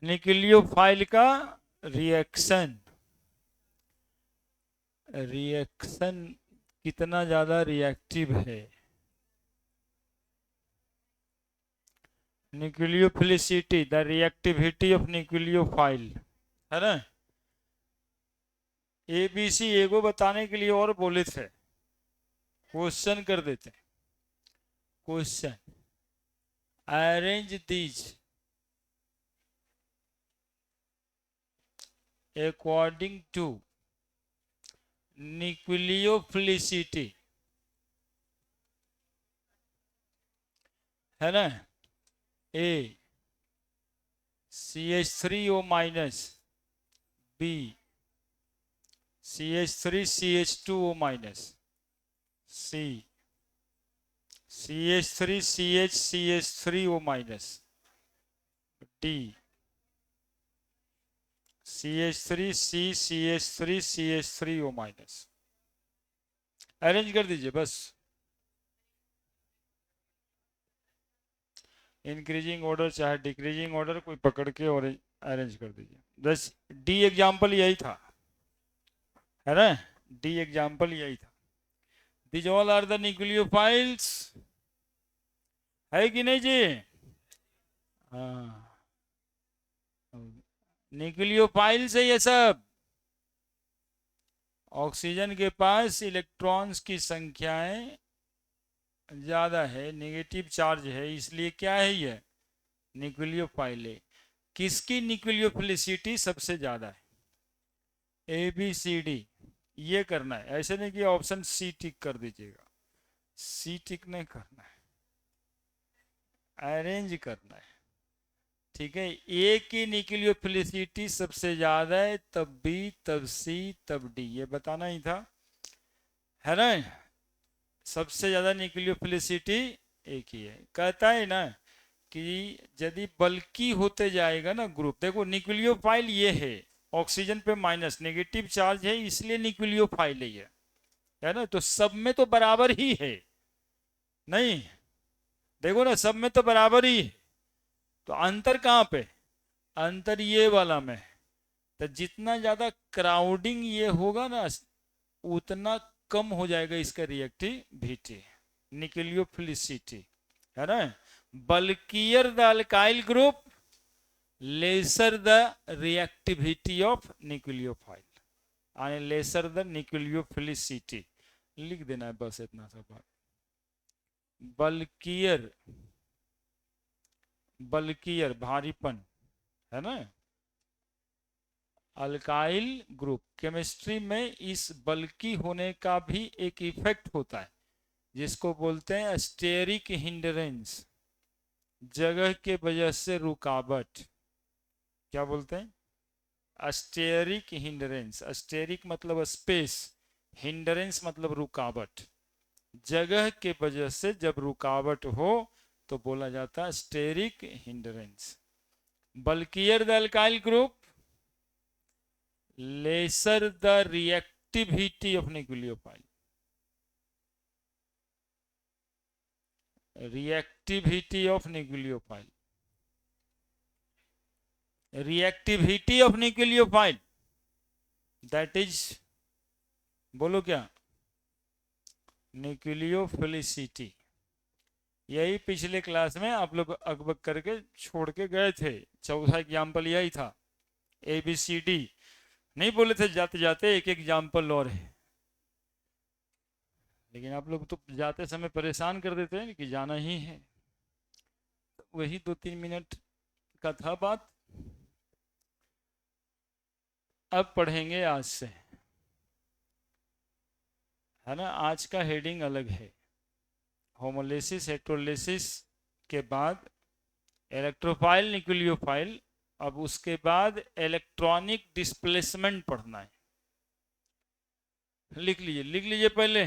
Nucleophile का reaction reaction कितना ज्यादा रिएक्टिव है। Nucleophilicity, the reactivity of nucleophile, है ना। ABC एगो बताने के लिए और बोले थे, क्वेश्चन कर देते हैं। Question, arrange these according to nucleophilicity, है ना। A CH3O minus, B CH3CH2O minus, C CH3CH3O minus, D CH3CCH3CH3O minus. Arrange कर दीजिए बस, इंक्रीजिंग ऑर्डर चाहे डिक्रीजिंग ऑर्डर, कोई पकड़ के और अरेंज कर दीजिए। बस डी एग्जाम्पल यही था, है ना। डी एग्जाम्पल यही था। This all are the nucleophiles, है कि नहीं जी। हाँ, न्यूक्लियोफाइल्स है ये सब। ऑक्सीजन के पास इलेक्ट्रॉन्स की संख्याएं ज्यादा है, नेगेटिव चार्ज है, इसलिए क्या है ये न्यूक्लियोफाइल है। किसकी न्यूक्लियोफिलिसिटी सबसे ज्यादा है। ABCD ये करना है, ऐसे नहीं कि ऑप्शन सी टिक कर दीजिएगा। सी टिक नहीं करना है, अरेंज करना है। ठीक है, ए की न्यूक्लियोफिलिसिटी सबसे ज्यादा है, तब बी, तब सी, तब डी, ये बताना ही था, है ना। सबसे ज्यादा न्यूक्लियोफिलिसिटी एक ही है। कहता है ना कि यदि बल्कि होते जाएगा ना ग्रुप, देखो न्यूक्लियोफाइल ये ऑक्सीजन पे माइनस नेगेटिव चार्ज है, इसलिए न्यूक्लियोफाइल है ना। तो सब में तो बराबर ही है, नहीं, देखो ना सब में तो बराबर ही है। तो अंतर कहाँ पे, अंतर ये वाला में। तो जितना ज्यादा क्राउडिंग ये होगा ना, उतना कम हो जाएगा इसका रिएक्टिविटी, न्यूक्लियोफिलिसिटी, है ना। Bulkier the alkyl group, lesser the reactivity of nucleophile, यानी लेसर द न्यूक्लियोफिलिसिटी। लिख देना है बस इतना सा बात। बल्कियर, बल्कियर भारीपन, है ना। अल्काइल ग्रुप केमिस्ट्री में इस बल्कि होने का भी एक इफेक्ट होता है, जिसको बोलते हैं स्टेरिक हिंडरेंस, जगह के वजह से रुकावट। क्या बोलते हैं, स्टेरिक हिंडरेंस। स्टेरिक मतलब स्पेस, हिंडरेंस मतलब रुकावट। जगह के वजह से जब रुकावट हो तो बोला जाता है steric hindrance. Bulkier the alkyl group, lesser the reactivity of nucleophile, reactivity of nucleophile, reactivity of nucleophile, that is, बोलो क्या, न्यूक्लियोफिलिसिटी। यही पिछले क्लास में आप लोग अकबक करके छोड़ के गए थे, चौथा एग्जाम्पल यही था। ABCD नहीं बोले थे जाते जाते, एक एग्जाम्पल और है, लेकिन आप लोग तो जाते समय परेशान कर देते हैं कि जाना ही है। वही 2-3 मिनट का था बात। अब पढ़ेंगे आज से, है ना। आज का हेडिंग अलग है, होमोलिसिस हेटेरोलिसिस के बाद इलेक्ट्रोफाइल न्यूक्लियोफाइल। अब उसके बाद इलेक्ट्रॉनिक डिस्प्लेसमेंट पढ़ना है। लिख लीजिए, लिख लीजिए पहले।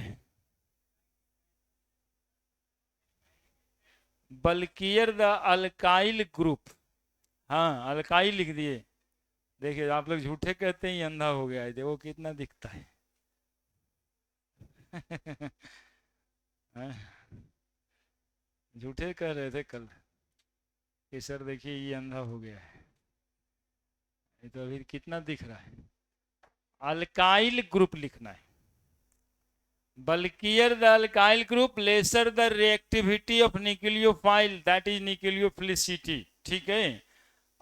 बल्कियर द अल्काइल ग्रुप, हाँ अल्काइल लिख दिए। देखिए आप लोग झूठे कहते हैं अंधा हो गया है, देखो कितना दिखता है। हाँ, झूठे कह रहे थे कल कि सर देखिए ये अंधा हो गया है। ये तो अभी कितना दिख रहा है, अल्काइल ग्रुप लिखना है। bulkier the alkyl group lesser the reactivity of nucleophile that is nucleophilicity। ठीक है,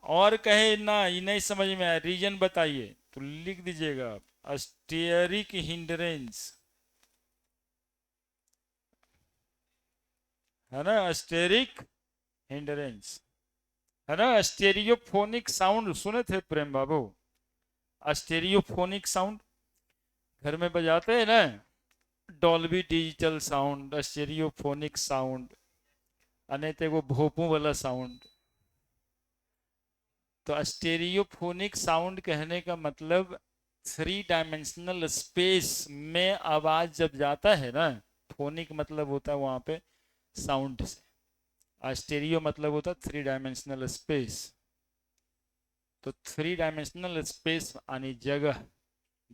और कहे ना ये नहीं समझ में आया रीजन बताइए तो लिख दीजिएगा आप स्टेरिक हिंड्रेंस, है ना, स्टेरिक हिंड्रेंस, है ना। स्टेरियोफोनिक साउंड सुने थे प्रेम बाबू, स्टेरियोफोनिक साउंड घर में बजाते हैं ना, Dolby digital sound, stereophonic sound, अने वो भोपू वाला साउंड। तो स्टेरियोफोनिक साउंड कहने का मतलब 3 डायमेंशनल स्पेस में आवाज जब जाता है ना, फोनिक मतलब होता है वहां पे साउंड से, स्टेरियो मतलब होता है 3 डायमेंशनल स्पेस। तो 3 डायमेंशनल स्पेस यानी जगह,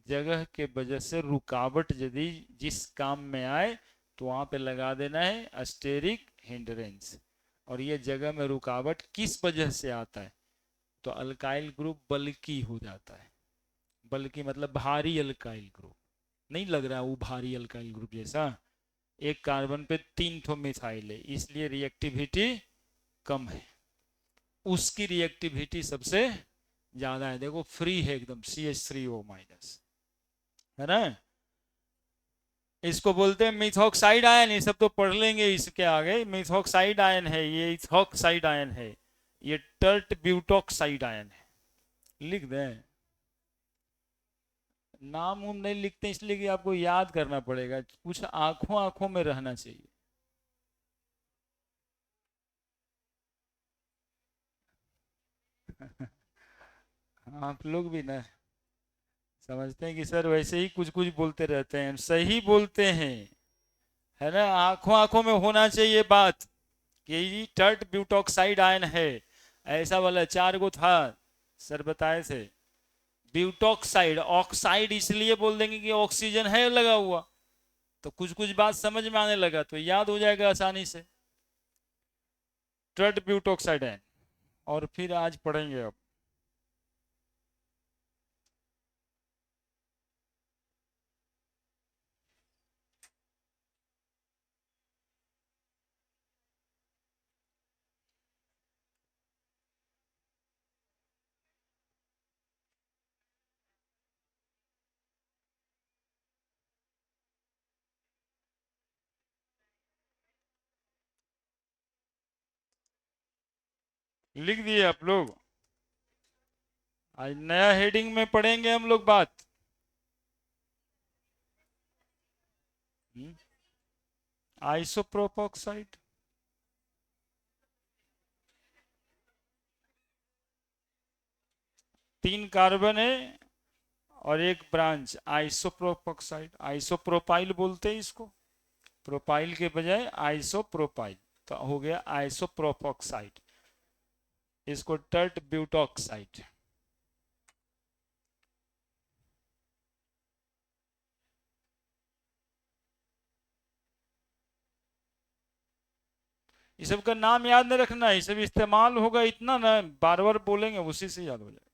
जगह के वजह से रुकावट यदि जिस काम में आए तो वहां पे लगा देना है स्टेरिक हिंड्रेंस। और ये जगह में रुकावट किस वजह से आता है, तो अल्काइल ग्रुप बल्की हो जाता है। बल्कि मतलब भारी अल्काइल ग्रुप, नहीं लग रहा वो भारी अल्काइल ग्रुप जैसा, एक कार्बन पे 3 ठो मिथाइल है इसलिए रिएक्टिविटी कम है, उसकी रिएक्टिविटी सबसे ज्यादा है। देखो फ्री है एकदम CH3O-, है ना। इसको बोलते हैं मिथॉक्साइड आयन, ये सब तो पढ़ लेंगे इसके आगे। मिथॉक्साइड आयन है ये, इथॉक्साइड आयन है ये, टर्ट ब्यूटॉक्साइड आयन है, लिख दें। नाम उम नहीं लिखते इसलिए कि आपको याद करना पड़ेगा, कुछ आंखों आंखों में रहना चाहिए। आप लोग भी ना समझते हैं कि सर वैसे ही कुछ कुछ बोलते रहते हैं, सही बोलते हैं, है ना। आंखों आंखों में होना चाहिए बात कि ये टर्ट ब्यूटॉक्साइड आयन है, ऐसा वाला 4 गो था सर बताए थे। ब्यूटॉक्साइड ऑक्साइड इसलिए बोल देंगे कि ऑक्सीजन है लगा हुआ, तो कुछ कुछ बात समझ में आने लगा तो याद हो जाएगा आसानी से, टर्ट ब्यूटॉक्साइड आयन। और फिर आज पढ़ेंगे अब लिख दिए आप लोग। आज नया हेडिंग में पढ़ेंगे हम लोग बात, आइसोप्रोपोक्साइड। 3 कार्बन है और एक ब्रांच आइसोप्रोपोक्साइड, आइसोप्रोपाइल बोलते हैं इसको, प्रोपाइल के बजाय आइसोप्रोपाइल, तो हो गया आइसोप्रोपोक्साइड, इसको टर्ट ब्यूटॉक्साइड। ये सब का नाम याद नहीं रखना है, ये सब इस्तेमाल होगा इतना ना, बार बार बोलेंगे उसी से याद हो जाएगा,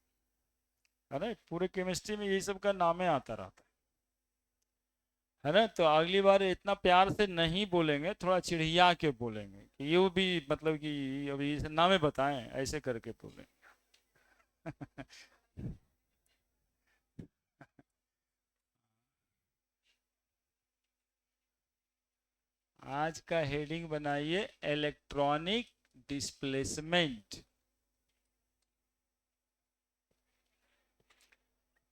है ना। पूरे केमिस्ट्री में यही सब का नाम आता रहता है ना। तो अगली बार इतना प्यार से नहीं बोलेंगे, थोड़ा चिढ़िया के बोलेंगे कि ये भी मतलब कि अभी इसे नामे बताएं, ऐसे करके बोलेंगे। आज का हेडिंग बनाइए electronic displacement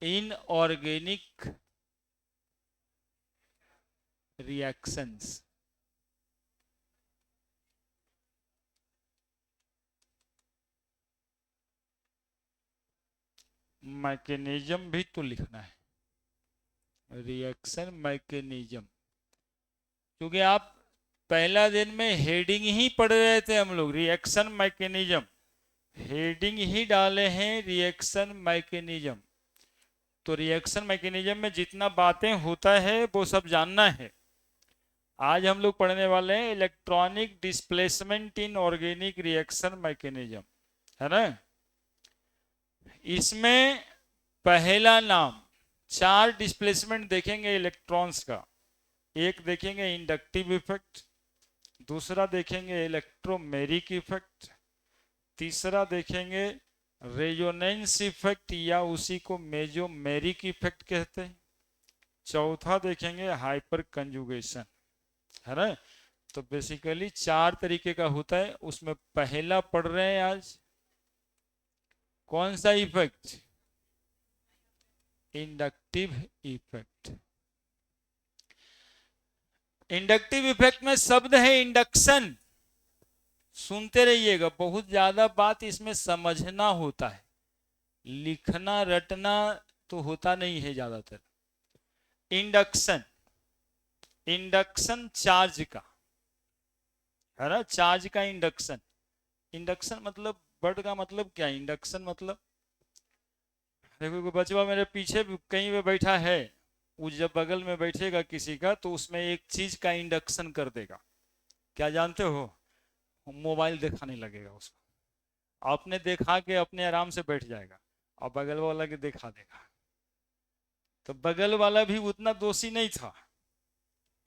in organic reactions. Mechanism भी तो लिखना है, रिएक्शन मैकेनिज्म, क्योंकि आप पहला दिन में हेडिंग ही पढ़ रहे थे हम लोग, रिएक्शन मैकेनिज्म, हेडिंग ही डाले हैं रिएक्शन मैकेनिज्म। तो रिएक्शन मैकेनिज्म में जितना बातें होता है वो सब जानना है। आज हम लोग पढ़ने वाले हैं electronic displacement in organic reaction mechanism, है ना। इसमें पहला नाम, 4 डिस्प्लेसमेंट देखेंगे इलेक्ट्रॉन्स का। एक देखेंगे इंडक्टिव इफेक्ट, दूसरा देखेंगे इलेक्ट्रोमेरिक इफेक्ट, तीसरा देखेंगे रेजोनेंस इफेक्ट या उसी को मेजोमेरिक इफेक्ट कहते हैं, चौथा देखेंगे हाइपर कंजुगेशन, है ना। तो बेसिकली 4 तरीके का होता है, उसमें पहला पढ़ रहे हैं आज। कौन सा effect? Inductive effect. Inductive effect में शब्द है इंडक्शन, सुनते रहिएगा, बहुत ज्यादा बात इसमें समझना होता है, लिखना रटना तो होता नहीं है ज्यादातर। इंडक्शन, इंडक्शन चार्ज का, है ना, चार्ज का इंडक्शन। इंडक्शन मतलब, वर्ड का मतलब क्या है? इंडक्शन मतलब, देखो कोई बचवा मेरे पीछे कहीं पे बैठा है, वो जब बगल में बैठेगा किसी का तो उसमें एक चीज का इंडक्शन कर देगा, क्या जानते हो? मोबाइल दिखाने लगेगा उसको, आपने देखा के अपने आराम से बैठ जाएगा और बगल वाला के दिखा देगा। तो बगल वाला भी उतना दोषी नहीं था,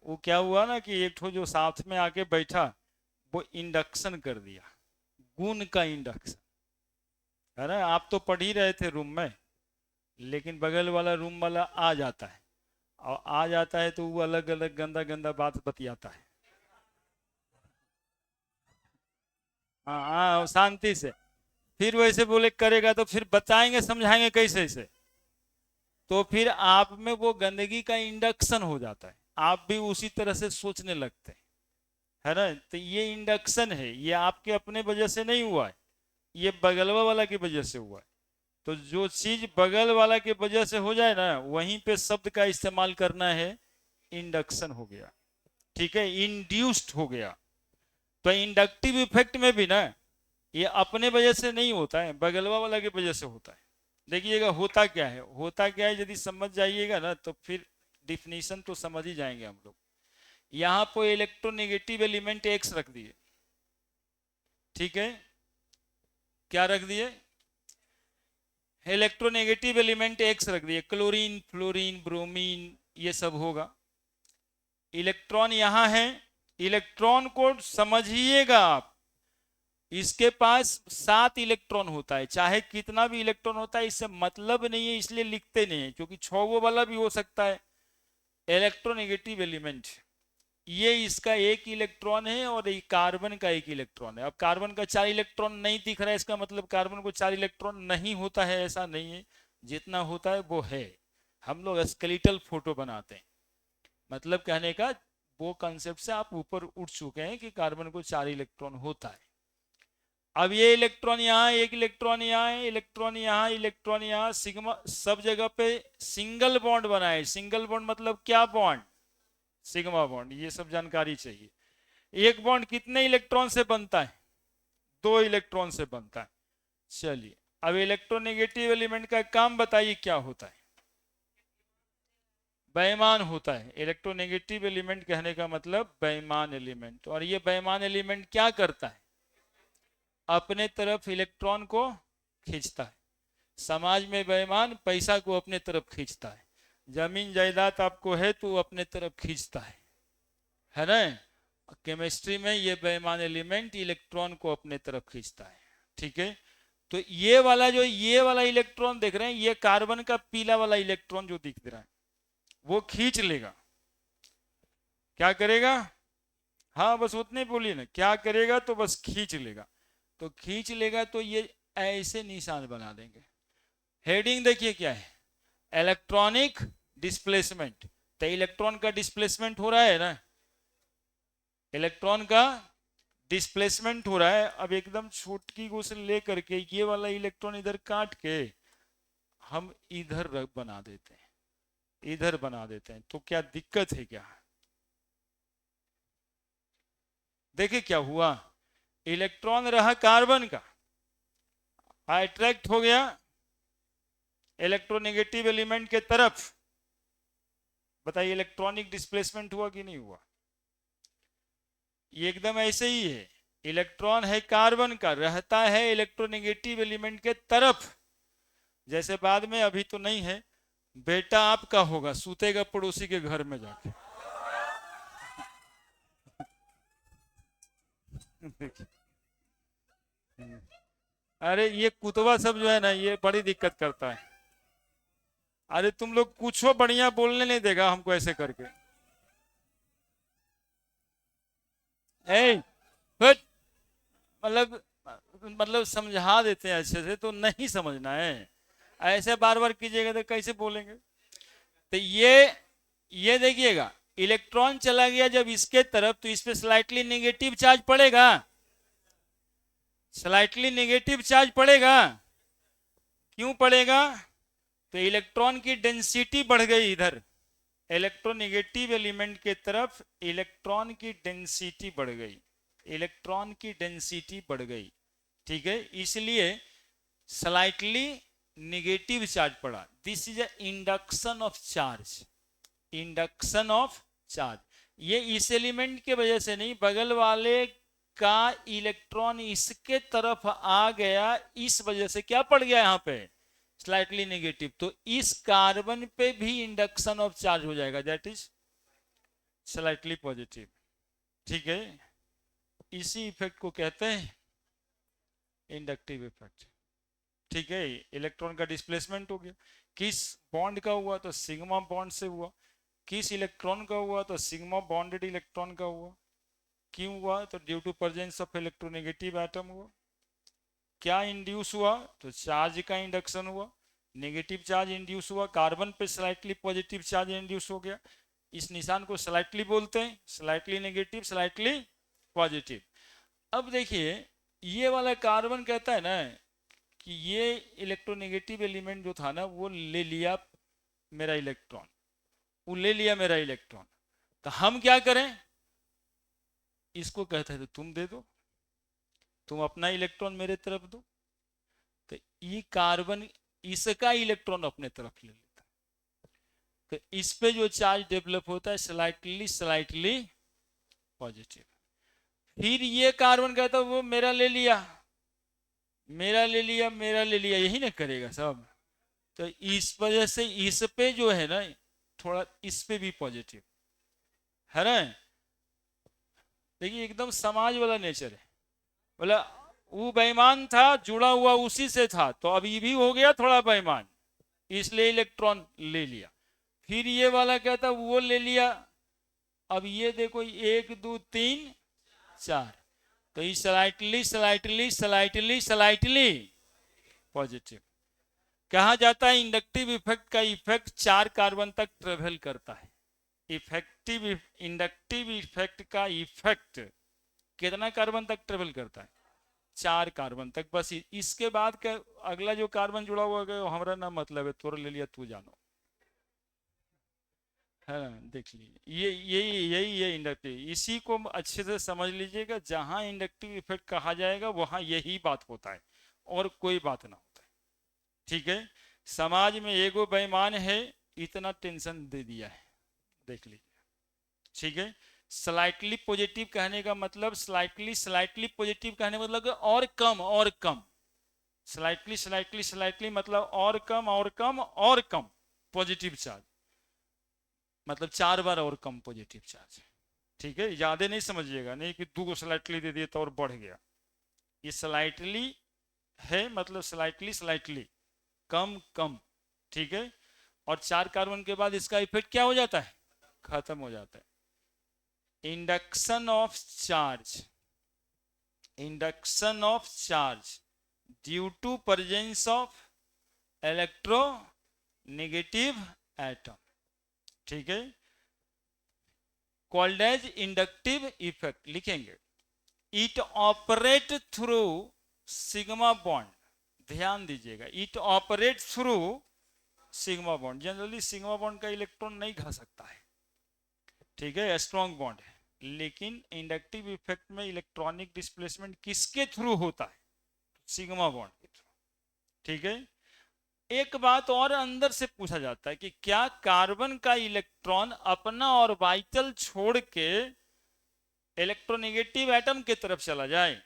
वो क्या हुआ ना कि एक ठो जो साथ में आके बैठा वो इंडक्शन कर दिया, गुण का इंडक्शन, है ना। आप तो पढ़ ही रहे थे रूम में, लेकिन बगल वाला रूम वाला आ जाता है, और आ जाता है तो वो अलग अलग गंदा गंदा बात बतियाता है। हाँ हाँ, शांति से, फिर वैसे बोले करेगा तो फिर बताएंगे समझाएंगे कैसे से, तो फिर आप में वो गंदगी का इंडक्शन हो जाता है, आप भी उसी तरह से सोचने लगते हैं, है ना। तो ये इंडक्शन है, ये आपके अपने वजह से नहीं हुआ है, ये बगलवा वाला की वजह से हुआ है। तो जो चीज बगल वाला की वजह से हो जाए ना, वहीं पे शब्द का इस्तेमाल करना है, इंडक्शन हो गया, ठीक है, इंड्यूस्ड हो गया। तो इंडक्टिव इफेक्ट में भी ना, ये अपने वजह से नहीं होता है, बगलवा वाला की वजह से होता है। देखिएगा होता क्या है, होता क्या है, यदि समझ जाइएगा ना तो फिर डिफिनीशन तो समझ ही जाएंगे हम लोग। यहां पर इलेक्ट्रोनेगेटिव एलिमेंट एक्स रख दिए, ठीक है, क्या रख दिए? इलेक्ट्रोनेगेटिव एलिमेंट एक्स रख दिए, क्लोरीन फ्लोरीन ब्रोमीन ये सब होगा। इलेक्ट्रॉन यहां है, इलेक्ट्रॉन को समझिएगा आप, इसके पास 7 इलेक्ट्रॉन होता है, चाहे कितना भी इलेक्ट्रॉन होता है इससे मतलब नहीं है, इसलिए लिखते नहीं है, क्योंकि 6 वाला भी हो सकता है। इलेक्ट्रोनेगेटिव एलिमेंट, ये इसका एक इलेक्ट्रॉन है और ये कार्बन का एक इलेक्ट्रॉन है। अब कार्बन का 4 इलेक्ट्रॉन नहीं दिख रहा है, इसका मतलब कार्बन को 4 इलेक्ट्रॉन नहीं होता है, ऐसा नहीं है, जितना होता है वो है। हम लोग स्केलेटल फोटो बनाते हैं, मतलब कहने का वो कंसेप्ट से आप ऊपर उठ चुके हैं कि कार्बन को 4 इलेक्ट्रॉन होता है। अब ये इलेक्ट्रॉन यहाँ, एक इलेक्ट्रॉन यहाँ है, इलेक्ट्रॉन यहाँ, इलेक्ट्रॉन यहाँ, सिग्मा, सब जगह पे सिंगल बॉन्ड बना है। सिंगल बॉन्ड मतलब क्या बॉन्ड? सिग्मा बॉन्ड, ये सब जानकारी चाहिए। एक बॉन्ड कितने इलेक्ट्रॉन से बनता है? 2 इलेक्ट्रॉन से बनता है। चलिए, अब इलेक्ट्रोनेगेटिव एलिमेंट का काम बताइए क्या होता है? बेईमान होता है। इलेक्ट्रोनेगेटिव एलिमेंट कहने का मतलब बेईमान एलिमेंट। और ये बेईमान एलिमेंट क्या करता है? अपने तरफ इलेक्ट्रॉन को खींचता है। समाज में बेईमान पैसा को अपने तरफ खींचता है, जमीन जायदाद आपको है तो अपने तरफ खींचता है ना। केमिस्ट्री में ये बेईमान एलिमेंट इलेक्ट्रॉन को अपने तरफ खींचता है, ठीक है। तो ये वाला जो ये वाला इलेक्ट्रॉन देख रहे हैं, ये कार्बन का पीला वाला इलेक्ट्रॉन जो दिख रहा है वो खींच लेगा। क्या करेगा? हाँ बस उतने बोलिए ना, क्या करेगा? तो बस खींच लेगा। तो खींच लेगा तो ये ऐसे निशान बना देंगे। हेडिंग देखिए क्या है, इलेक्ट्रॉनिक डिस्प्लेसमेंट। तो इलेक्ट्रॉन का डिस्प्लेसमेंट हो रहा है ना, इलेक्ट्रॉन का डिस्प्लेसमेंट हो रहा है। अब एकदम छोटकी को से लेकर के ये वाला इलेक्ट्रॉन इधर काट के हम इधर बना देते हैं, इधर बना देते हैं, तो क्या दिक्कत है क्या? देखिए क्या हुआ, इलेक्ट्रॉन रहा कार्बन का, अट्रैक्ट हो गया इलेक्ट्रोनेगेटिव एलिमेंट के तरफ। बताइए इलेक्ट्रॉनिक डिस्प्लेसमेंट हुआ कि नहीं हुआ? ये एकदम ऐसे ही है, इलेक्ट्रॉन है कार्बन का, रहता है इलेक्ट्रोनेगेटिव एलिमेंट के तरफ, जैसे बाद में, अभी तो नहीं है। बेटा आपका होगा, सूतेगा पड़ोसी के घर में जाके। देखिए। अरे ये कुतवा सब जो है ना, ये बड़ी दिक्कत करता है। अरे तुम लोग कुछ बढ़िया बोलने नहीं देगा हमको ऐसे करके। ए, हट, मतलब मतलब समझा देते हैं अच्छे से, तो नहीं समझना है। ऐसे बार बार कीजिएगा तो कैसे बोलेंगे। तो ये देखिएगा, इलेक्ट्रॉन चला गया जब इसके तरफ, तो इस पे स्लाइटली नेगेटिव चार्ज पड़ेगा। स्लाइटली नेगेटिव चार्ज पड़ेगा। क्यों पड़ेगा? तो इलेक्ट्रॉन की डेंसिटी बढ़ गई इधर, इलेक्ट्रोनेगेटिव एलिमेंट के तरफ इलेक्ट्रॉन की डेंसिटी बढ़ गई, इलेक्ट्रॉन की डेंसिटी बढ़ गई। ठीक है, इसलिए स्लाइटली नेगेटिव चार्ज पड़ा। This is a induction of charge, induction of charge. ये इस एलिमेंट के वजह से नहीं, बगल वाले का इलेक्ट्रॉन इसके तरफ आ गया, इस वजह से क्या पड़ गया यहां पे, स्लाइटली नेगेटिव। तो इस कार्बन पे भी इंडक्शन ऑफ चार्ज हो जाएगा, दैट इज स्लाइटली पॉजिटिव। ठीक है, इसी इफेक्ट को कहते हैं इंडक्टिव इफेक्ट। ठीक है, इलेक्ट्रॉन का डिस्प्लेसमेंट हो गया। किस बॉन्ड का हुआ? तो सिग्मा बॉन्ड से हुआ। किस इलेक्ट्रॉन का हुआ? तो सिग्मा बॉन्डेड इलेक्ट्रॉन का हुआ। क्यों हुआ? तो due to presence of electronegative atom हुआ। क्या इंड्यूस हुआ? तो चार्ज का इंडक्शन हुआ, नेगेटिव चार्ज इंड्यूस हुआ, कार्बन पे स्लाइटली पॉजिटिव चार्ज इंड्यूस हो गया। इस निशान को स्लाइटली बोलते हैं, स्लाइटली नेगेटिव, स्लाइटली पॉजिटिव। अब देखिए, ये वाला कार्बन कहता है ना कि ये इलेक्ट्रोनेगेटिव एलिमेंट जो था ना, वो ले लिया मेरा इलेक्ट्रॉन, वो ले लिया मेरा इलेक्ट्रॉन। तो हम क्या करें? इसको कहते हैं तो तुम दे दो, तुम अपना इलेक्ट्रॉन मेरे तरफ दो। तो ये कार्बन इसका इलेक्ट्रॉन अपने तरफ ले लेता है, तो इस पे जो चार्ज डेवलप होता है स्लाइटली स्लाइटली पॉजिटिव। फिर ये कार्बन कहता है वो मेरा ले लिया, मेरा ले लिया, मेरा ले लिया, यही ना करेगा सब। तो इस वजह से इस पे जो है ना, थोड़ा इस पे भी पॉजिटिव है ना। देखिए एकदम समाज वाला नेचर है। बोला वो बेईमान था, जुड़ा हुआ उसी से था, तो अब ये भी हो गया थोड़ा बेईमान, इसलिए इलेक्ट्रॉन ले लिया। फिर ये वाला कहता वो ले लिया। अब ये देखो, 1 2 3 4, तो ये slightly slightly slightly slightly positive. कहा जाता है इंडक्टिव इफेक्ट का इफेक्ट 4 कार्बन तक ट्रेवल करता है। इफेक्टिव इंडक्टिव इफेक्ट का इफेक्ट कितना कार्बन तक ट्रेवल करता है? 4 कार्बन तक। बस इसके बाद का अगला जो कार्बन जुड़ा हुआ है हमारा ना मतलब है, तोड़ ले लिया तू जानो, है ना। देख लीजिए, ये इंडक्टिव, इसी को अच्छे से समझ लीजिएगा। जहां इंडक्टिव इफेक्ट कहा जाएगा वहां यही बात होता है, और कोई बात ना होता है। ठीक है, समाज में एगो बेईमान है, इतना टेंशन दे दिया है, देख लीजिए। ठीक है, स्लाइटली पॉजिटिव कहने का मतलब, स्लाइटली स्लाइटली पॉजिटिव कहने का मतलब और कम और कम। स्लाइटली स्लाइटली स्लाइटली मतलब और कम और कम और कम पॉजिटिव चार्ज, मतलब 4 बार और कम पॉजिटिव चार्ज। ठीक है, ज्यादा नहीं समझिएगा, नहीं कि 2 को स्लाइटली दे दिए तो और बढ़ गया। ये स्लाइटली है, मतलब स्लाइटली स्लाइटली कम कम। ठीक है, और 4 कार्बन के बाद इसका इफेक्ट क्या हो जाता है? खत्म हो जाता है। Induction of charge, induction of charge due to presence of electronegative atom. ठीक है, कॉल्ड एज इंडक्टिव इफेक्ट लिखेंगे। It operate through sigma bond, ध्यान दीजिएगा, it operate through sigma bond. Generally sigma bond का इलेक्ट्रॉन नहीं खा सकता है, ठीक है, स्ट्रॉन्ग बॉन्ड है। लेकिन इंडक्टिव इफेक्ट में इलेक्ट्रॉनिक डिस्प्लेसमेंट किसके थ्रू होता है? सिग्मा बॉन्ड के थ्रू। ठीक है, एक बात और अंदर से पूछा जाता है कि क्या कार्बन का इलेक्ट्रॉन अपना ऑर्बिटल छोड़ के इलेक्ट्रोनेगेटिव एटम की तरफ चला जाए?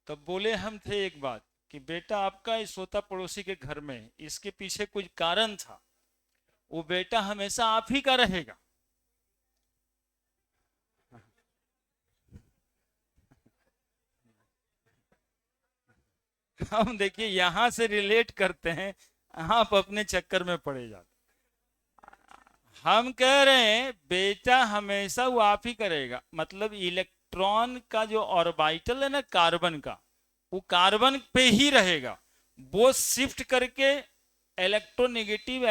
तब बोले हम थे एक बात, कि बेटा आपका इस सोता पड़ोसी के घर में, इसके पीछे कुछ कारण था, वो बेटा हमेशा आप ही का रहेगा। हम देखिए यहां से रिलेट करते हैं, आप अपने चक्कर में पड़े जाते। हम कह रहे हैं बेटा हमेशा वो आप ही करेगा, मतलब इलेक्ट्रॉन का जो ऑर्बिटल है ना कार्बन का, वो कार्बन पे ही रहेगा, वो शिफ्ट करके इलेक्ट्रोनेगेटिव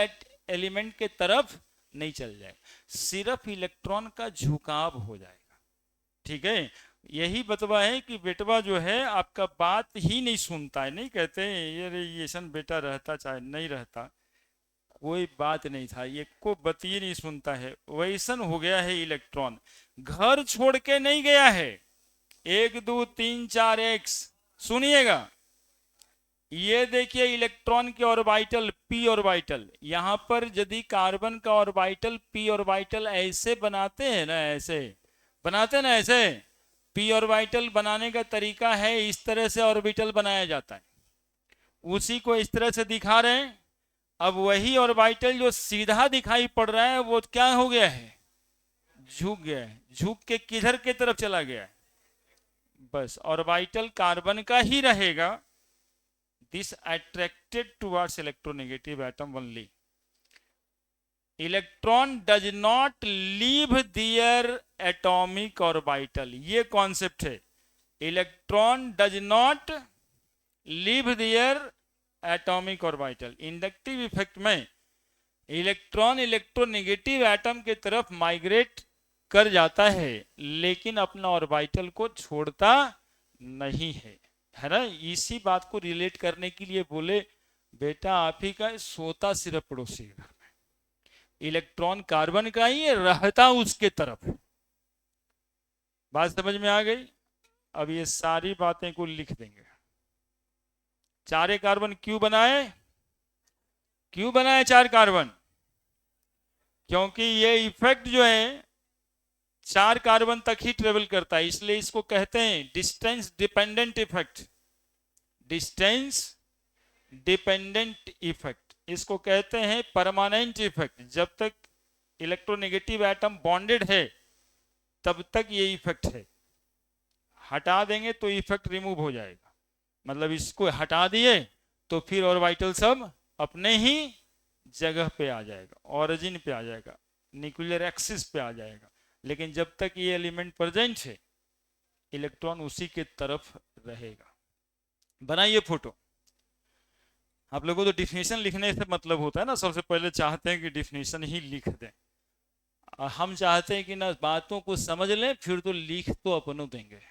एलिमेंट के तरफ नहीं चल जाएगा, सिर्फ इलेक्ट्रॉन का झुकाव हो जाएगा। ठीक है, यही बतवा है कि बेटवा जो है आपका बात ही नहीं सुनता है। नहीं कहते ये रेडिएशन बेटा रहता चाहे नहीं रहता, कोई बात नहीं था, ये को बतिए नहीं सुनता है, वैसन हो गया है इलेक्ट्रॉन। घर छोड़ के नहीं गया है, 1 2 3 4 एक्स। सुनिएगा, ये देखिए इलेक्ट्रॉन के ऑर्बिटल पी ऑर्बिटल, यहां पर यदि कार्बन का ऑर्बिटल पी ऑर्बिटल ऐसे बनाते हैं ना, ऐसे बनाते हैं ना, ऐसे पी ऑर्बिटल बनाने का तरीका है, इस तरह से ऑर्बिटल बनाया जाता है, उसी को इस तरह से दिखा रहे हैं। अब वही ऑर्बिटल जो सीधा दिखाई पड़ रहा है वो क्या हो गया है, झुक गया है, झुक के किधर के तरफ चला गया है, बस ऑर्बिटल कार्बन का ही रहेगा। This attracted towards electronegative atom only, electron does not leave their atomic orbital, ये कॉन्सेप्ट है, electron does not leave their atomic orbital. Inductive effect में इलेक्ट्रॉन इलेक्ट्रोनेगेटिव एटम के तरफ माइग्रेट कर जाता है, लेकिन अपना ऑर्बिटल को छोड़ता नहीं है ना। इसी बात को रिलेट करने के लिए बोले बेटा आप ही का सोता सिर्फ पड़ोसी के घर में, इलेक्ट्रॉन कार्बन का ही रहता उसके तरफ। बात समझ में आ गई। अब ये सारी बातें को लिख देंगे। 4 कार्बन क्यों बनाए, क्यों बनाए 4 कार्बन, क्योंकि ये इफेक्ट जो है 4 कार्बन तक ही ट्रेवल करता है, इसलिए इसको कहते हैं distance dependent effect, distance dependent effect, इसको कहते हैं परमानेंट इफेक्ट। जब तक इलेक्ट्रोनेगेटिव एटम बॉन्डेड है तब तक ये इफेक्ट है, हटा देंगे तो इफेक्ट रिमूव हो जाएगा, मतलब इसको हटा दिए तो फिर ऑर्बिटल सब अपने ही जगह पे आ जाएगा, ओरिजिन पे आ जाएगा, न्यूक्लियर एक्सिस पे आ जाएगा। लेकिन जब तक ये एलिमेंट प्रेजेंट है इलेक्ट्रॉन उसी के तरफ रहेगा। बनाइए फोटो। आप लोगों को तो डिफिनेशन लिखने से मतलब होता है ना, सबसे पहले चाहते हैं कि डिफिनेशन ही लिख दें, हम चाहते हैं कि ना बातों को समझ लें, फिर तो लिख तो अपनों देंगे,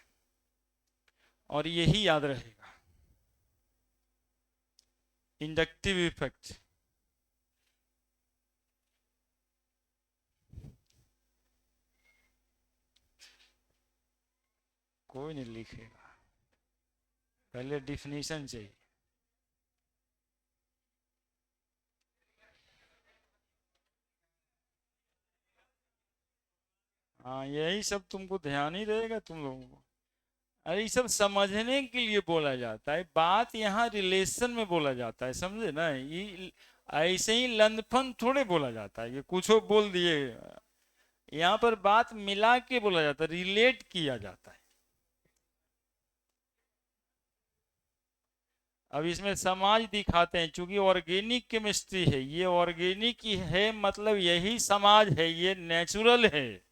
और यही याद रहेगा। इंडक्टिव इफेक्ट, कोई नहीं लिखेगा, पहले डिफिनेशन चाहिए। हाँ यही सब तुमको ध्यान ही रहेगा तुम लोगों को। अरे ये सब समझने के लिए बोला जाता है, बात यहाँ रिलेशन में बोला जाता है, समझे ना। ये ऐसे ही लंदफन थोड़े बोला जाता है कि कुछ बोल दिए, यहाँ पर बात मिला के बोला जाता है, रिलेट किया जाता है। अब इसमें समाज दिखाते हैं, चूंकि ऑर्गेनिक केमिस्ट्री है, ये ऑर्गेनिक ही है, मतलब यही समाज है, ये नेचुरल है,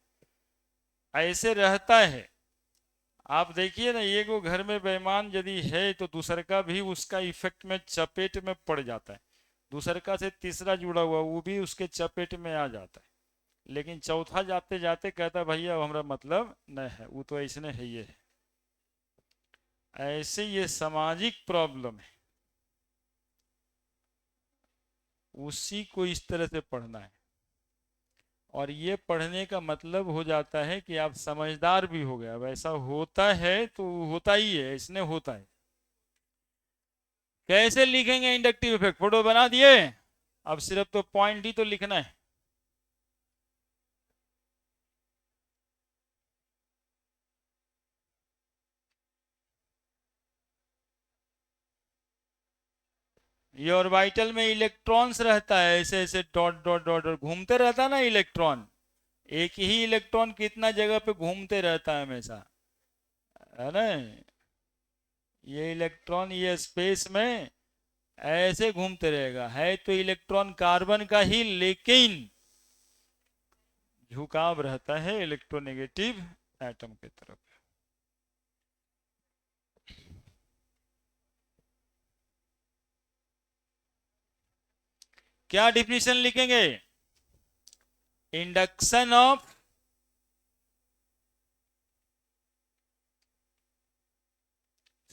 ऐसे रहता है। आप देखिए ना, ये को घर में बेईमान यदि है तो दूसर का भी उसका इफेक्ट में चपेट में पड़ जाता है, दूसर का से तीसरा जुड़ा हुआ वो भी उसके चपेट में आ जाता है, लेकिन चौथा जाते जाते कहता भैया हमारा मतलब नहीं है, वो तो ऐसने है, ये है। ऐसे ये सामाजिक प्रॉब्लम है, उसी को इस तरह से पढ़ना है, और ये पढ़ने का मतलब हो जाता है कि आप समझदार भी हो गया। वैसा होता है तो होता ही है, इसने होता है। कैसे लिखेंगे इंडक्टिव इफेक्ट, फोटो बना दिए, अब सिर्फ तो पॉइंट ही तो लिखना है। ये ऑर्बिटल में इलेक्ट्रॉन्स रहता है, ऐसे ऐसे डॉट डॉट डॉट डॉट घूमते रहता है ना इलेक्ट्रॉन। एक ही इलेक्ट्रॉन कितना जगह पे घूमते रहता है हमेशा, है ना। ये इलेक्ट्रॉन ये स्पेस में ऐसे घूमते रहेगा, है तो इलेक्ट्रॉन कार्बन का ही, लेकिन झुकाव रहता है इलेक्ट्रोनेगेटिव एटम की तरफ। क्या डिफिनेशन लिखेंगे? इंडक्शन ऑफ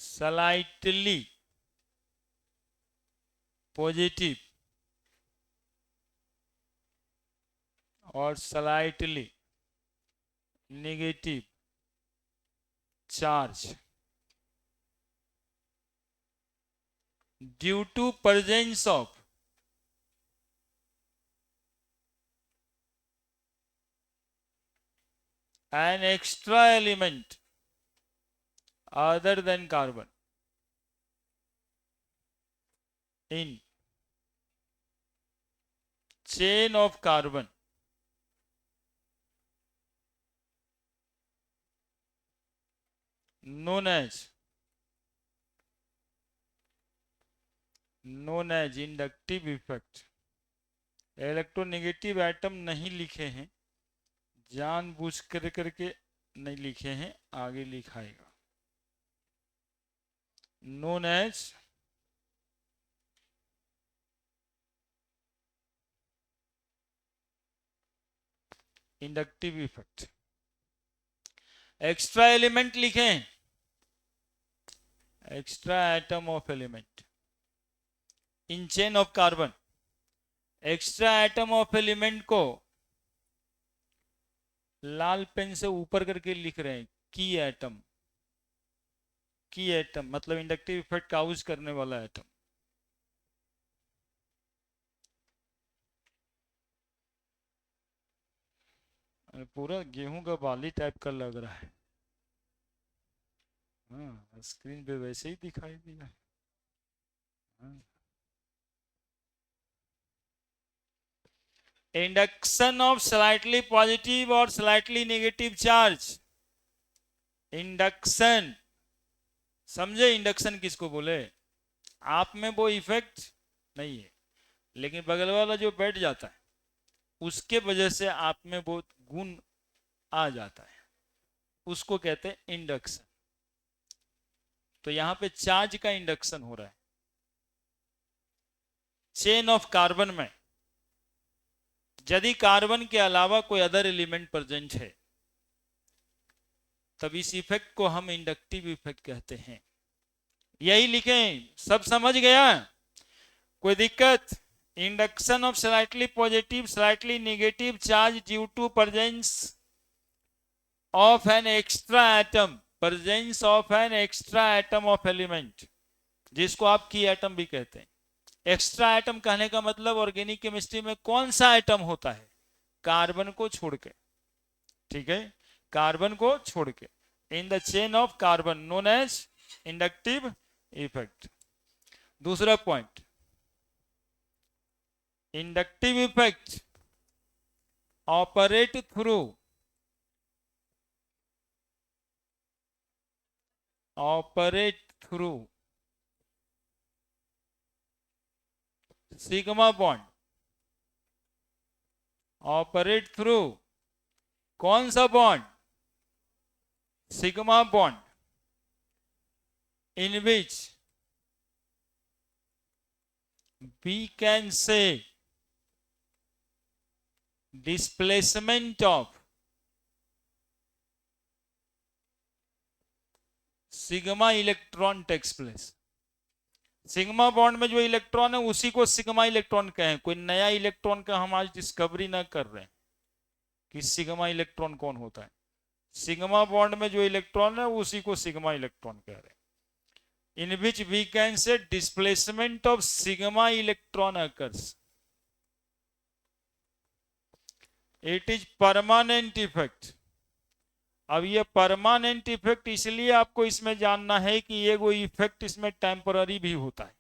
स्लाइटली पॉजिटिव और slightly negative charge due to presence of an extra element other than carbon in chain of carbon known as inductive effect। Electronegative atom नहीं लिखे हैं, जानबूझ कर करके नहीं लिखे हैं, आगे लिखाएगा। Known as inductive effect. Extra element लिखें, extra atom of element in chain of carbon. Extra atom of element को लाल पेन से ऊपर करके लिख रहे हैं, की एटम। की एटम मतलब इंडक्टिव इफेक्ट काउज करने वाला एटम। पूरा गेहूं का बाली टाइप का लग रहा है। हाँ, स्क्रीन पे वैसे ही दिखाई दिया। हाँ। इंडक्शन ऑफ स्लाइटली पॉजिटिव और स्लाइटली नेगेटिव चार्ज। इंडक्शन समझे, इंडक्शन किसको बोले? आप में वो इफेक्ट नहीं है, लेकिन बगल वाला जो बैठ जाता है उसके वजह से आप में वो गुण आ जाता है, उसको कहते हैं इंडक्शन। तो यहां पे चार्ज का इंडक्शन हो रहा है चेन ऑफ कार्बन में। यदि कार्बन के अलावा कोई अदर एलिमेंट प्रेजेंट है तब इस इफेक्ट को हम इंडक्टिव इफेक्ट कहते हैं। यही लिखें, सब समझ गया? कोई दिक्कत? Induction of slightly positive slightly negative charge due to presence of an extra atom, presence of an extra atom of element, जिसको आप की एटम भी कहते हैं। एक्स्ट्रा एटम कहने का मतलब ऑर्गेनिक केमिस्ट्री में कौन सा एटम होता है? कार्बन को छोड़ के, ठीक है, कार्बन को छोड़ के, in the chain of carbon known as inductive effect. दूसरा point, inductive effect operate through sigma bond. Operate through कौन सा bond? Sigma bond, in which we can say displacement of sigma electron takes place. Sigma bond में जो electron है उसी को sigma electron कहें। कोई नया इलेक्ट्रॉन का हम आज डिस्कवरी ना कर रहे हैं कि सिग्मा इलेक्ट्रॉन कौन होता है। सिग्मा बॉन्ड में जो इलेक्ट्रॉन है उसी को सिग्मा इलेक्ट्रॉन कह रहे हैं। in which we can say displacement of sigma electron occurs. It is permanent effect। अब ये परमानेंट इफेक्ट इसलिए आपको इसमें जानना है कि ये वो इफेक्ट इसमें टेम्पररी भी होता है,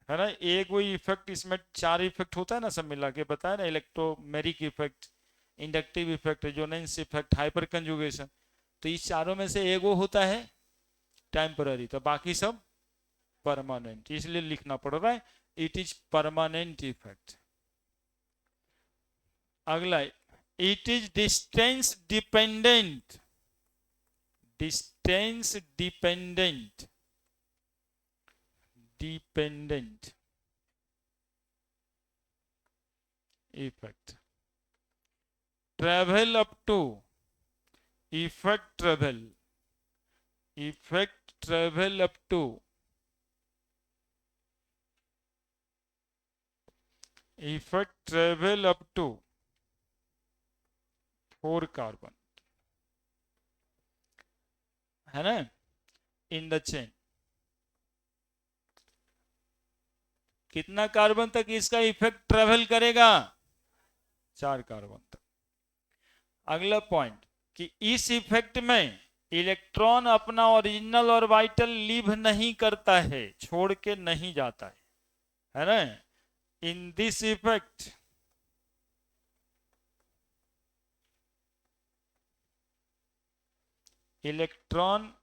है ना। एक वही इफेक्ट, इसमें 4 इफेक्ट होता है ना, सब मिला के बताया ना, electromeric effect, inductive effect, resonance effect, hyper conjugation. तो इस चारों में से एक वो होता है टेम्पररी, तो बाकी सब परमानेंट, इसलिए लिखना पड़ रहा है इट इज परमानेंट इफेक्ट। अगला, it is distance dependent, distance dependent, dependent effect. Travel up to, effect travel, effect travel up to, effect travel up to 4 carbon, है ना, इन द चेन। कितना कार्बन तक इसका इफेक्ट ट्रेवल करेगा? 4 carbon तक। अगला point कि इस इफेक्ट में इलेक्ट्रॉन अपना ओरिजिनल ऑर्बिटल लीव नहीं करता है, छोड़ के नहीं जाता है ना। इन this effect electron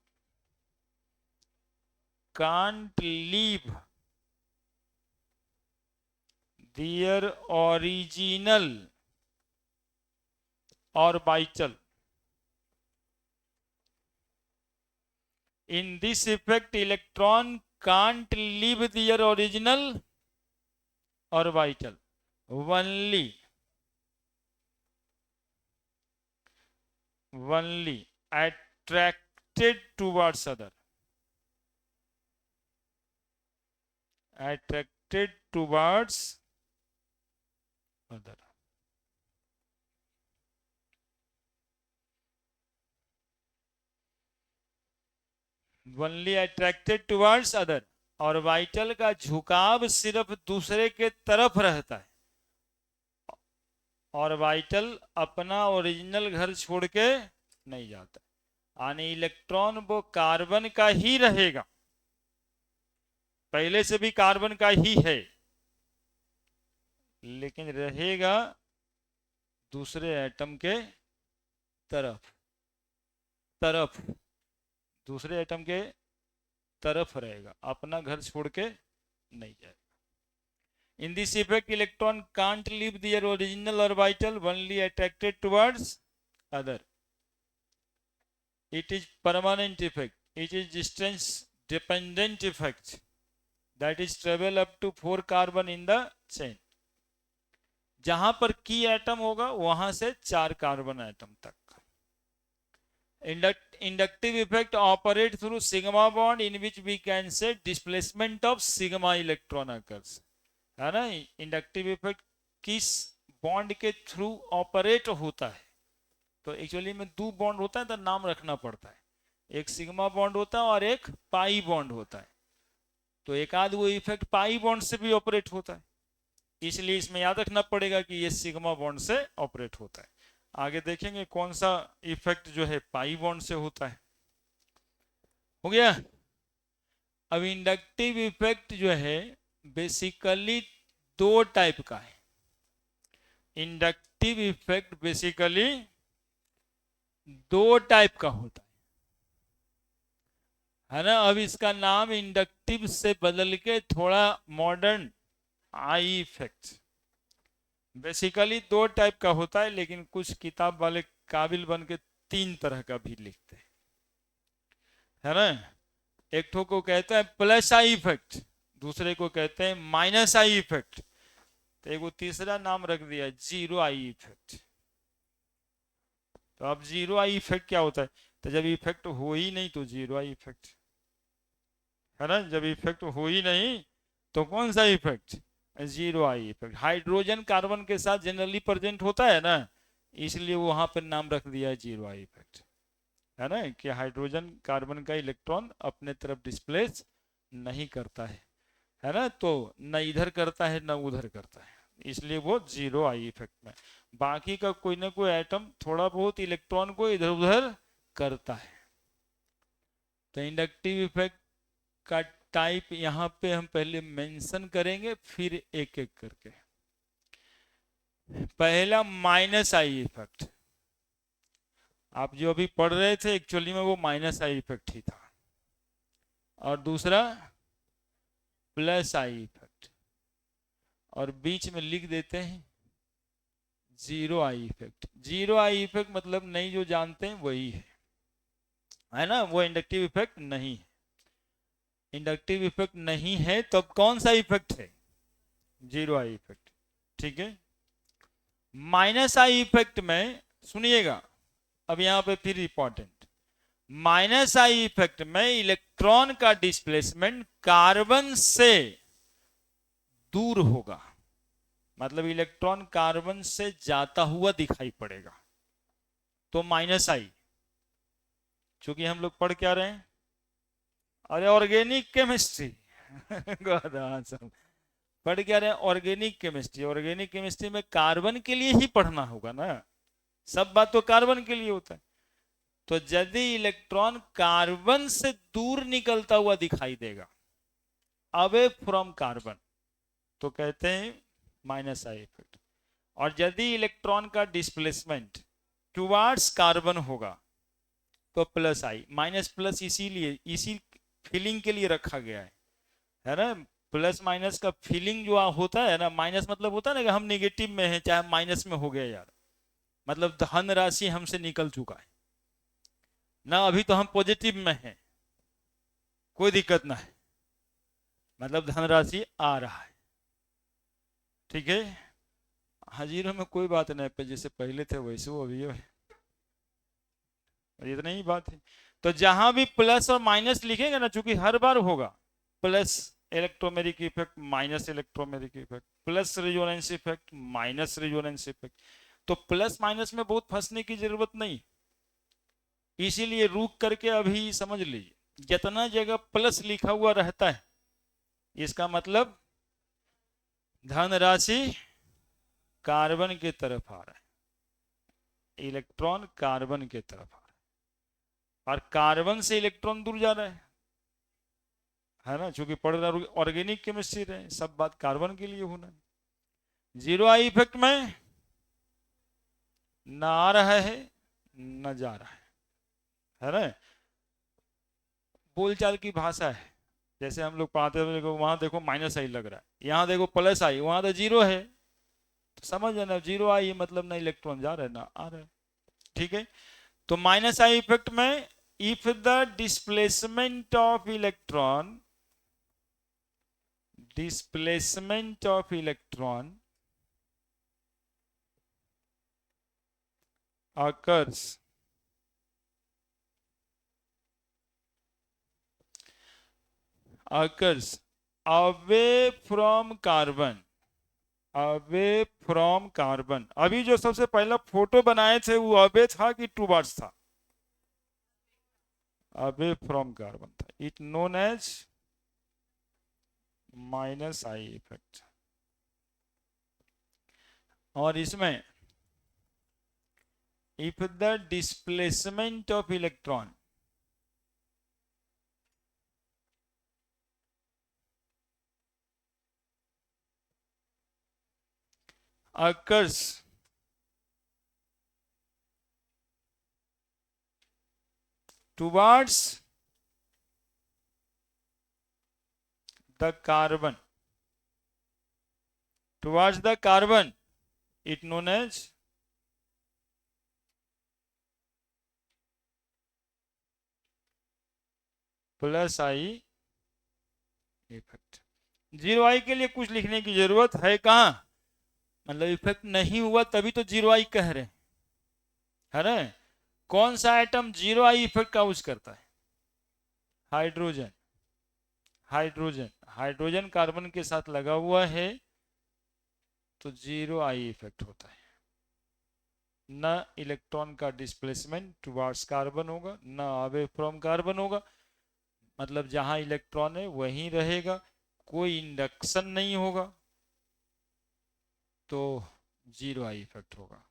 can't leave their original orbital. In this effect, electron can't leave their original orbital. Only attracted towards other. Attracted towards other. Only attracted towards other. Orbital का झुकाव सिर्फ दूसरे के तरफ रहता है, ऑर्बिटल अपना ओरिजिनल घर छोड़ के नहीं जाता, यानी इलेक्ट्रॉन वो कार्बन का ही रहेगा, पहले से भी कार्बन का ही है, लेकिन रहेगा दूसरे एटम के तरफ, दूसरे एटम के तरफ रहेगा, अपना घर छोड़ के नहीं जाएगा। In this effect electron can't leave their original orbital, only attracted towards other. It is permanent effect, it is distance dependent effect, that is travel up to 4 carbon in the chain. जहां पर की atom होगा वहां से 4 carbon atom तक। Inductive effect operate through sigma bond in which we can say displacement of sigma electron occurs, है ना। Inductive effect किस बॉन्ड के थ्रू ऑपरेट होता है? तो एक्चुअली में 2 बॉन्ड होता है तो नाम रखना पड़ता है, एक सिग्मा बॉन्ड होता है और एक पाई बॉन्ड होता है। तो एक आध वो इफेक्ट पाई बॉन्ड से भी ऑपरेट होता है, इसलिए इसमें याद रखना पड़ेगा कि ये सिग्मा बॉन्ड से ऑपरेट होता है। आगे देखेंगे कौन सा इफेक्ट जो है पाई बॉन्ड से होता है। हो गया। अब इंडक्टिव इफेक्ट जो है बेसिकली 2 टाइप का है। इंडक्टिव इफेक्ट बेसिकली 2 टाइप का होता है ना। अब इसका नाम इंडक्टिव से बदल के थोड़ा modern I effect, basically 2 type का होता है, लेकिन कुछ किताब वाले काबिल बन के 3 तरह का भी लिखते हैं, है ना। एक ठो को कहते हैं प्लस आई इफेक्ट, दूसरे को कहते हैं माइनस आई इफेक्ट, तो एक तीसरा नाम रख दिया जीरो आई इफेक्ट। तो अब जीरो आई इफेक्ट क्या होता है? तो जब इफेक्ट हो ही नहीं तो जीरो आई इफेक्ट, है ना। जब इफेक्ट हो ही नहीं तो कौन सा effect? Zero I effect. Hydrogen carbon के साथ जनरली प्रेजेंट होता है ना, इसलिए वहां पर नाम रख दिया है जीरो आई इफेक्ट, है ना, कि हाइड्रोजन कार्बन का इलेक्ट्रॉन अपने तरफ डिस्प्लेस नहीं करता है ना। तो न इधर करता है न उधर करता है, इसलिए वो जीरो आई इफेक्ट में। बाकी का कोई ना कोई एटम थोड़ा बहुत इलेक्ट्रॉन को इधर उधर करता है। तो इंडक्टिव इफेक्ट का टाइप यहाँ पे हम पहले मेंशन करेंगे, फिर एक एक करके। पहला माइनस आई इफेक्ट, आप जो अभी पढ़ रहे थे एक्चुअली में वो माइनस आई इफेक्ट ही था। और दूसरा प्लस आई इफेक्ट, और बीच में लिख देते हैं zero I effect. Zero I effect मतलब नहीं, जो जानते हैं वही है ना, वो इंडक्टिव इफेक्ट नहीं है। इंडक्टिव इफेक्ट नहीं है तो अब कौन सा इफेक्ट है? Zero I effect. ठीक है। माइनस आई इफेक्ट में सुनिएगा, अब यहां पे फिर इंपॉर्टेंट, माइनस आई इफेक्ट में इलेक्ट्रॉन का डिस्प्लेसमेंट कार्बन से दूर होगा, मतलब इलेक्ट्रॉन कार्बन से जाता हुआ दिखाई पड़ेगा, तो माइनस आई। चूंकि हम लोग पढ़ क्या रहे हैं, अरे ऑर्गेनिक केमिस्ट्री पढ़ क्या रहे हैं, ऑर्गेनिक केमिस्ट्री। ऑर्गेनिक केमिस्ट्री में कार्बन के लिए ही पढ़ना होगा ना, सब बात तो कार्बन के लिए होता है। तो यदि इलेक्ट्रॉन कार्बन से दूर निकलता हुआ दिखाई देगा, अवे फ्रॉम कार्बन, तो कहते हैं माइनस आई इफेक्ट। और यदि इलेक्ट्रॉन का डिस्प्लेसमेंट टुवार्ड्स कार्बन होगा तो प्लस आई। माइनस प्लस इसीलिए, इसी फीलिंग के लिए रखा गया है ना। प्लस माइनस का फीलिंग जो होता है ना, माइनस मतलब होता है ना कि हम निगेटिव में हैं, चाहे माइनस में हो गया यार, मतलब धन राशि हमसे निकल चुका है ना, अभी तो हम पॉजिटिव में हैं, कोई दिक्कत ना है, मतलब धनराशि आ रहा है। ठीक है, हाजिरों में कोई बात नहीं, पे जैसे पहले थे वैसे वो अभी है, इतना ही बात है। तो जहां भी प्लस और माइनस लिखेंगे ना, चूंकि हर बार होगा plus electromeric effect, minus electromeric effect, plus resonance effect, minus resonance effect, तो प्लस माइनस में बहुत फंसने की जरूरत नहीं, इसीलिए रुक करके अभी समझ लीजिए, जितना जगह प्लस लिखा हुआ रहता है इसका मतलब धन राशि कार्बन की तरफ आ रहा है, इलेक्ट्रॉन कार्बन की तरफ आ रहा है, और कार्बन से इलेक्ट्रॉन दूर जा रहा है ना, चूंकि पढ़ रहा ऑर्गेनिक केमिस्ट्री रहे, सब बात कार्बन के लिए होना है। जीरो आई इफेक्ट में न आ रहा है न जा रहा है ना, बोलचाल की भाषा है। जैसे हम लोग पढ़ाते हैं, वहां देखो माइनस आई लग रहा है, यहाँ देखो प्लस आई, वहां तो जीरो है, तो समझ ना, जीरो आई मतलब ना इलेक्ट्रॉन जा रहा है ना आ रहा है। ठीक है, तो माइनस आई इफेक्ट में if the displacement of electron, displacement of electron occurs away from carbon, away from carbon. अभी जो सबसे पहला फोटो बनाए थे वो अवे था कि टूवर्ड्स था? अवे फ्रॉम कार्बन था। It known as minus I effect. और इसमें if the displacement of electron occurs towards the carbon, towards the carbon, it known as plus I effect. Zero I के लिए कुछ लिखने की जरूरत है कहां, मतलब इफेक्ट नहीं हुआ तभी तो जीरो आई कह रहे है ना। कौन सा एटम जीरो आई इफेक्ट का यूज करता है? हाइड्रोजन। हाइड्रोजन, हाइड्रोजन कार्बन के साथ लगा हुआ है तो जीरो आई इफेक्ट होता है, न इलेक्ट्रॉन का डिस्प्लेसमेंट टुवर्ड्स कार्बन होगा न अवे फ्रॉम कार्बन होगा, मतलब जहां इलेक्ट्रॉन है वहीं रहेगा, कोई इंडक्शन नहीं होगा, तो जीरो आई इफेक्ट होगा।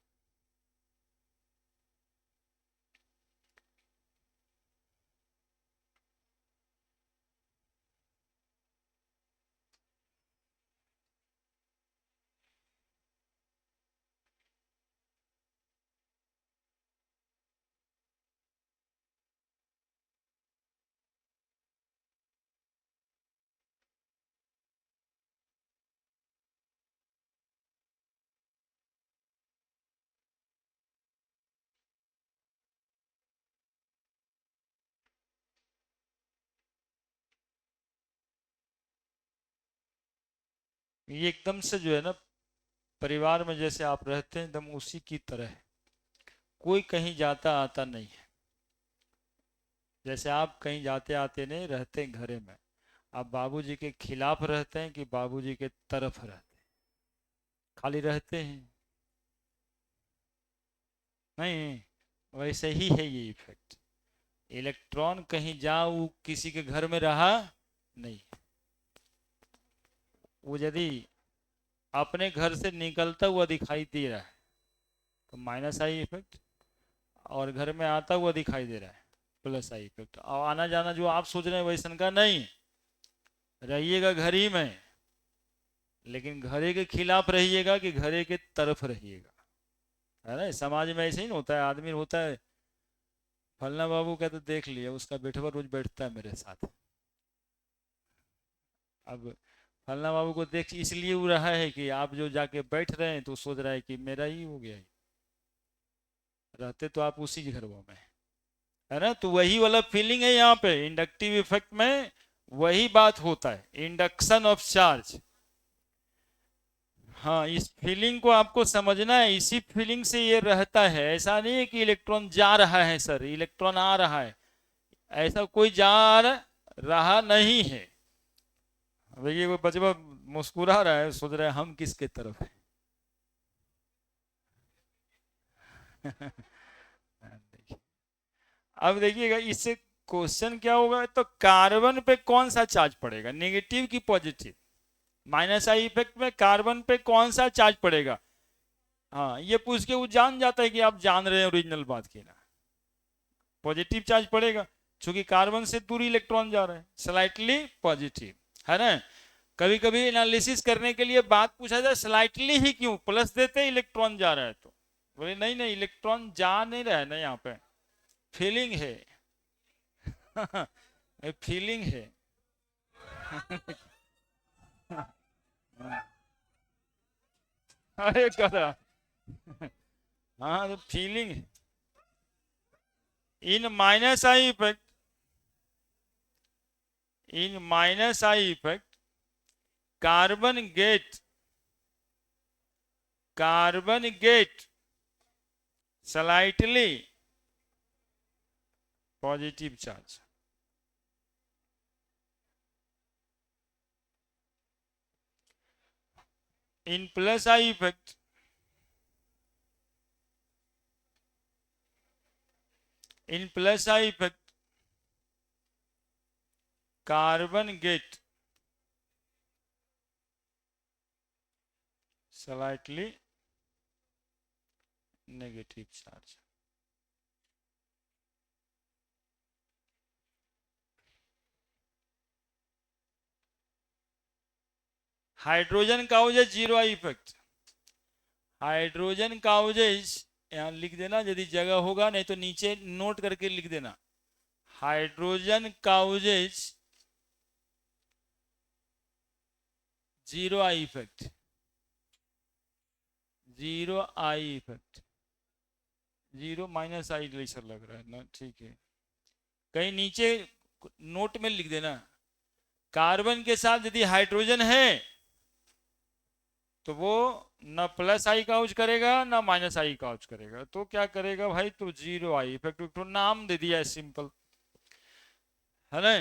ये एकदम से जो है ना, परिवार में जैसे आप रहते हैं एकदम उसी की तरह है। कोई कहीं जाता आता नहीं है। जैसे आप कहीं जाते आते नहीं, रहते घरे में। आप बाबूजी के खिलाफ रहते हैं कि बाबूजी के तरफ रहते हैं? खाली रहते हैं। नहीं, वैसे ही है ये इफेक्ट। इलेक्ट्रॉन कहीं जाओ किसी के घर में रहा नहीं। वो यदि अपने घर से निकलता हुआ दिखाई दे रहा है तो माइनस आई इफेक्ट, और घर में आता हुआ दिखाई दे रहा है प्लस आई इफेक्ट। और आना जाना जो आप सोच रहे हैं वैसन का नहीं। रहिएगा घर ही में, लेकिन घरे के खिलाफ रहिएगा कि घरे के तरफ रहिएगा। है ना, समाज में ऐसे ही ना होता है। आदमी होता है, फलना बाबू का तो देख लिया, उसका बेटवा रोज बैठता है मेरे साथ। अब फलना बाबू को देख इसलिए वो रहा है कि आप जो जाके बैठ रहे हैं तो सोच रहा है कि मेरा ही हो गया है। रहते तो आप उसी घरों में, है ना। तो वही वाला फीलिंग है यहाँ पे इंडक्टिव इफेक्ट में। वही बात होता है, इंडक्शन ऑफ चार्ज। हाँ, इस फीलिंग को आपको समझना है। इसी फीलिंग से ये रहता है। ऐसा नहीं है कि इलेक्ट्रॉन जा रहा है सर, इलेक्ट्रॉन आ रहा है। ऐसा कोई जा रहा नहीं है। देखिए वो बचवा मुस्कुरा रहा है, सोच रहा है हम किसके तरफ है। देखिए, अब देखिएगा इससे क्वेश्चन क्या होगा। तो कार्बन पे कौन सा चार्ज पड़ेगा, नेगेटिव की पॉजिटिव? माइनस आई इफेक्ट में कार्बन पे कौन सा चार्ज पड़ेगा? हाँ, ये पूछ के वो जान जाता है कि आप जान रहे हैं ओरिजिनल बात की ना। पॉजिटिव चार्ज पड़ेगा, क्योंकि कार्बन से दूर इलेक्ट्रॉन जा रहे हैं, स्लाइटली पॉजिटिव। है ना। कभी कभी एनालिसिस करने के लिए बात पूछा जाए, स्लाइटली ही क्यों, प्लस देते इलेक्ट्रॉन जा रहा है तो। बोले नहीं नहीं, इलेक्ट्रॉन जा नहीं रहा है ना यहाँ पे, फीलिंग है। फीलिंग है। अरे कदा, हाँ तो फीलिंग है। In minus I effect, in minus I effect carbon gets slightly positive charge. In plus I effect, in plus I effect, carbon get slightly negative charge. Hydrogen का वजह जीरो आई इफेक्ट। हाइड्रोजन का वजह यहाँ लिख देना यदि जगह होगा, नहीं तो नीचे नोट करके लिख देना। हाइड्रोजन का वजह zero I effect, zero I effect. Zero minus I जैसा लग रहा है ना, ठीक है। कहीं नीचे नोट में लिख देना। कार्बन के साथ यदि हाइड्रोजन है तो वो ना प्लस आई का यूज करेगा ना माइनस आई का यूज करेगा। तो क्या करेगा भाई, तो जीरो आई इफेक्ट। तो नाम दे दिया है, सिंपल है ना।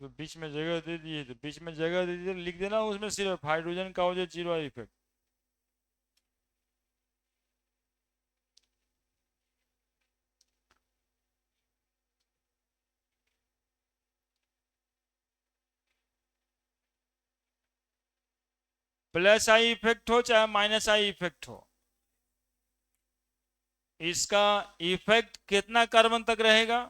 तो बीच में जगह दे दी है, तो बीच में जगह दे दी, तो लिख देना उसमें सिर्फ हाइड्रोजन का वजह zero I effect. Plus I effect हो चाहे माइनस आई इफेक्ट हो, इसका इफेक्ट कितना कार्बन तक रहेगा?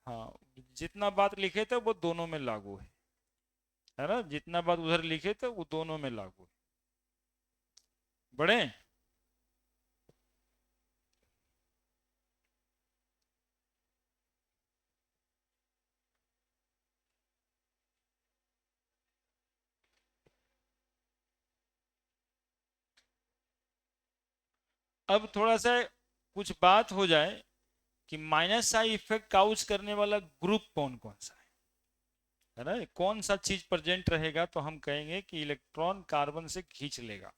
हाँ, जितना बात लिखे थे वो दोनों में लागू है ना। जितना बात उधर लिखे थे वो दोनों में लागू है। बड़े अब थोड़ा सा कुछ बात हो जाए कि माइनस आई इफेक्ट काउच करने वाला ग्रुप कौन कौन सा है ना, कौन सा चीज प्रेजेंट रहेगा तो हम कहेंगे कि इलेक्ट्रॉन कार्बन से खींच लेगा,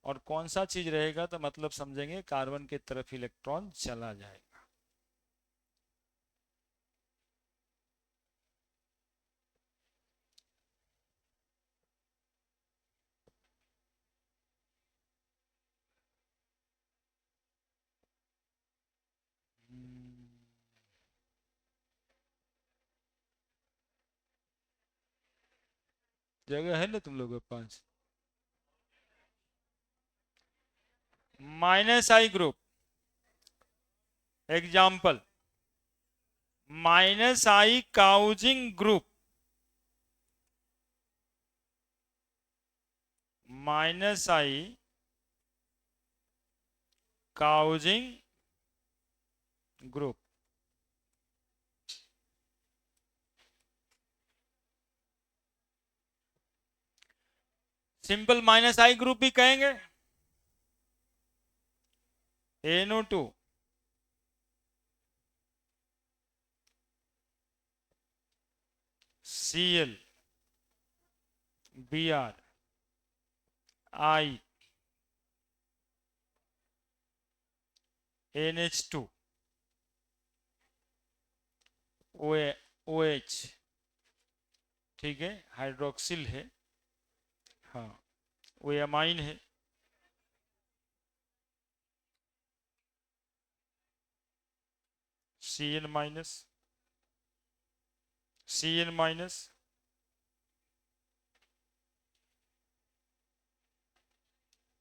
और कौन सा चीज रहेगा तो मतलब समझेंगे कार्बन की तरफ इलेक्ट्रॉन चला जाएगा। जगह है ना तुम लोगों के पास? माइनस आई ग्रुप, एग्जाम्पल माइनस आई काउजिंग ग्रुप, माइनस आई काउजिंग ग्रुप। सिंपल माइनस आई ग्रुप भी कहेंगे। NO2 Cl Br I NH2 OH, ठीक है, हाइड्रोक्सिल है, हाँ, वो एमाइन है, Cn minus, Cn minus,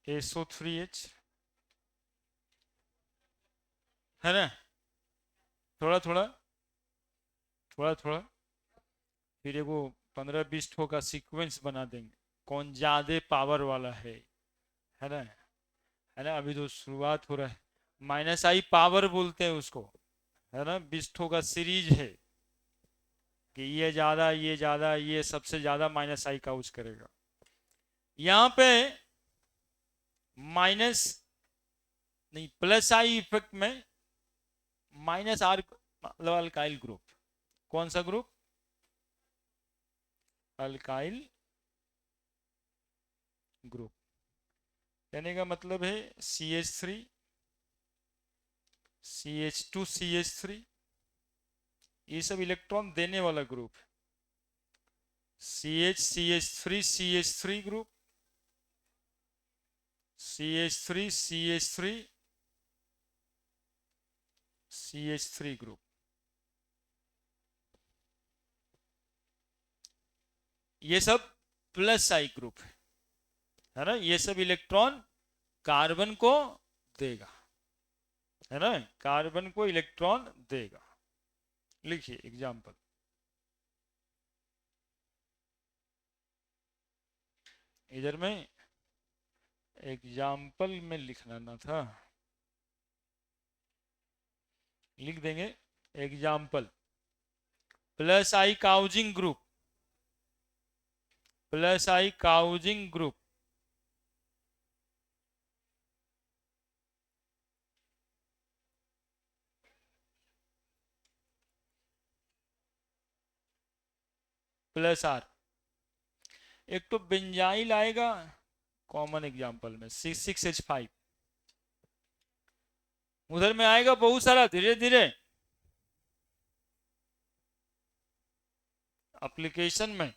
SO3H, है ना, थोड़ा थोड़ा थोड़ा थोड़ा, फिर वो 15-20 ठो का सीक्वेंस बना देंगे, कौन ज्यादा पावर वाला है ना, है ना, अभी तो शुरुआत हो रहा है। माइनस आई पावर बोलते हैं उसको, है ना, 20 ठो का सीरीज है कि ये ज्यादा ये सबसे ज्यादा माइनस आई काउच करेगा। यहाँ पे माइनस नहीं, प्लस आई इफेक्ट में माइनस आर मतलब अल्काइल ग्रुप, कौन सा ग्रुप? Alkyl group. कहने का मतलब है CH3 CH2 CH3, ये सब इलेक्ट्रॉन देने वाला ग्रुप है। CH3 ग्रुप, CH3 ग्रुप, ये सब प्लस आई ग्रुप है ना, ये सब इलेक्ट्रॉन कार्बन को देगा, है ना, कार्बन को इलेक्ट्रॉन देगा। लिखिए एग्जाम्पल, इधर में एग्जाम्पल में लिखना ना था, लिख देंगे example plus I causing group, plus I causing group, plus R. एक तो बेंजाइल आएगा कॉमन एग्जाम्पल में 6H5, उधर में आएगा बहुत सारा धीरे धीरे एप्लीकेशन में।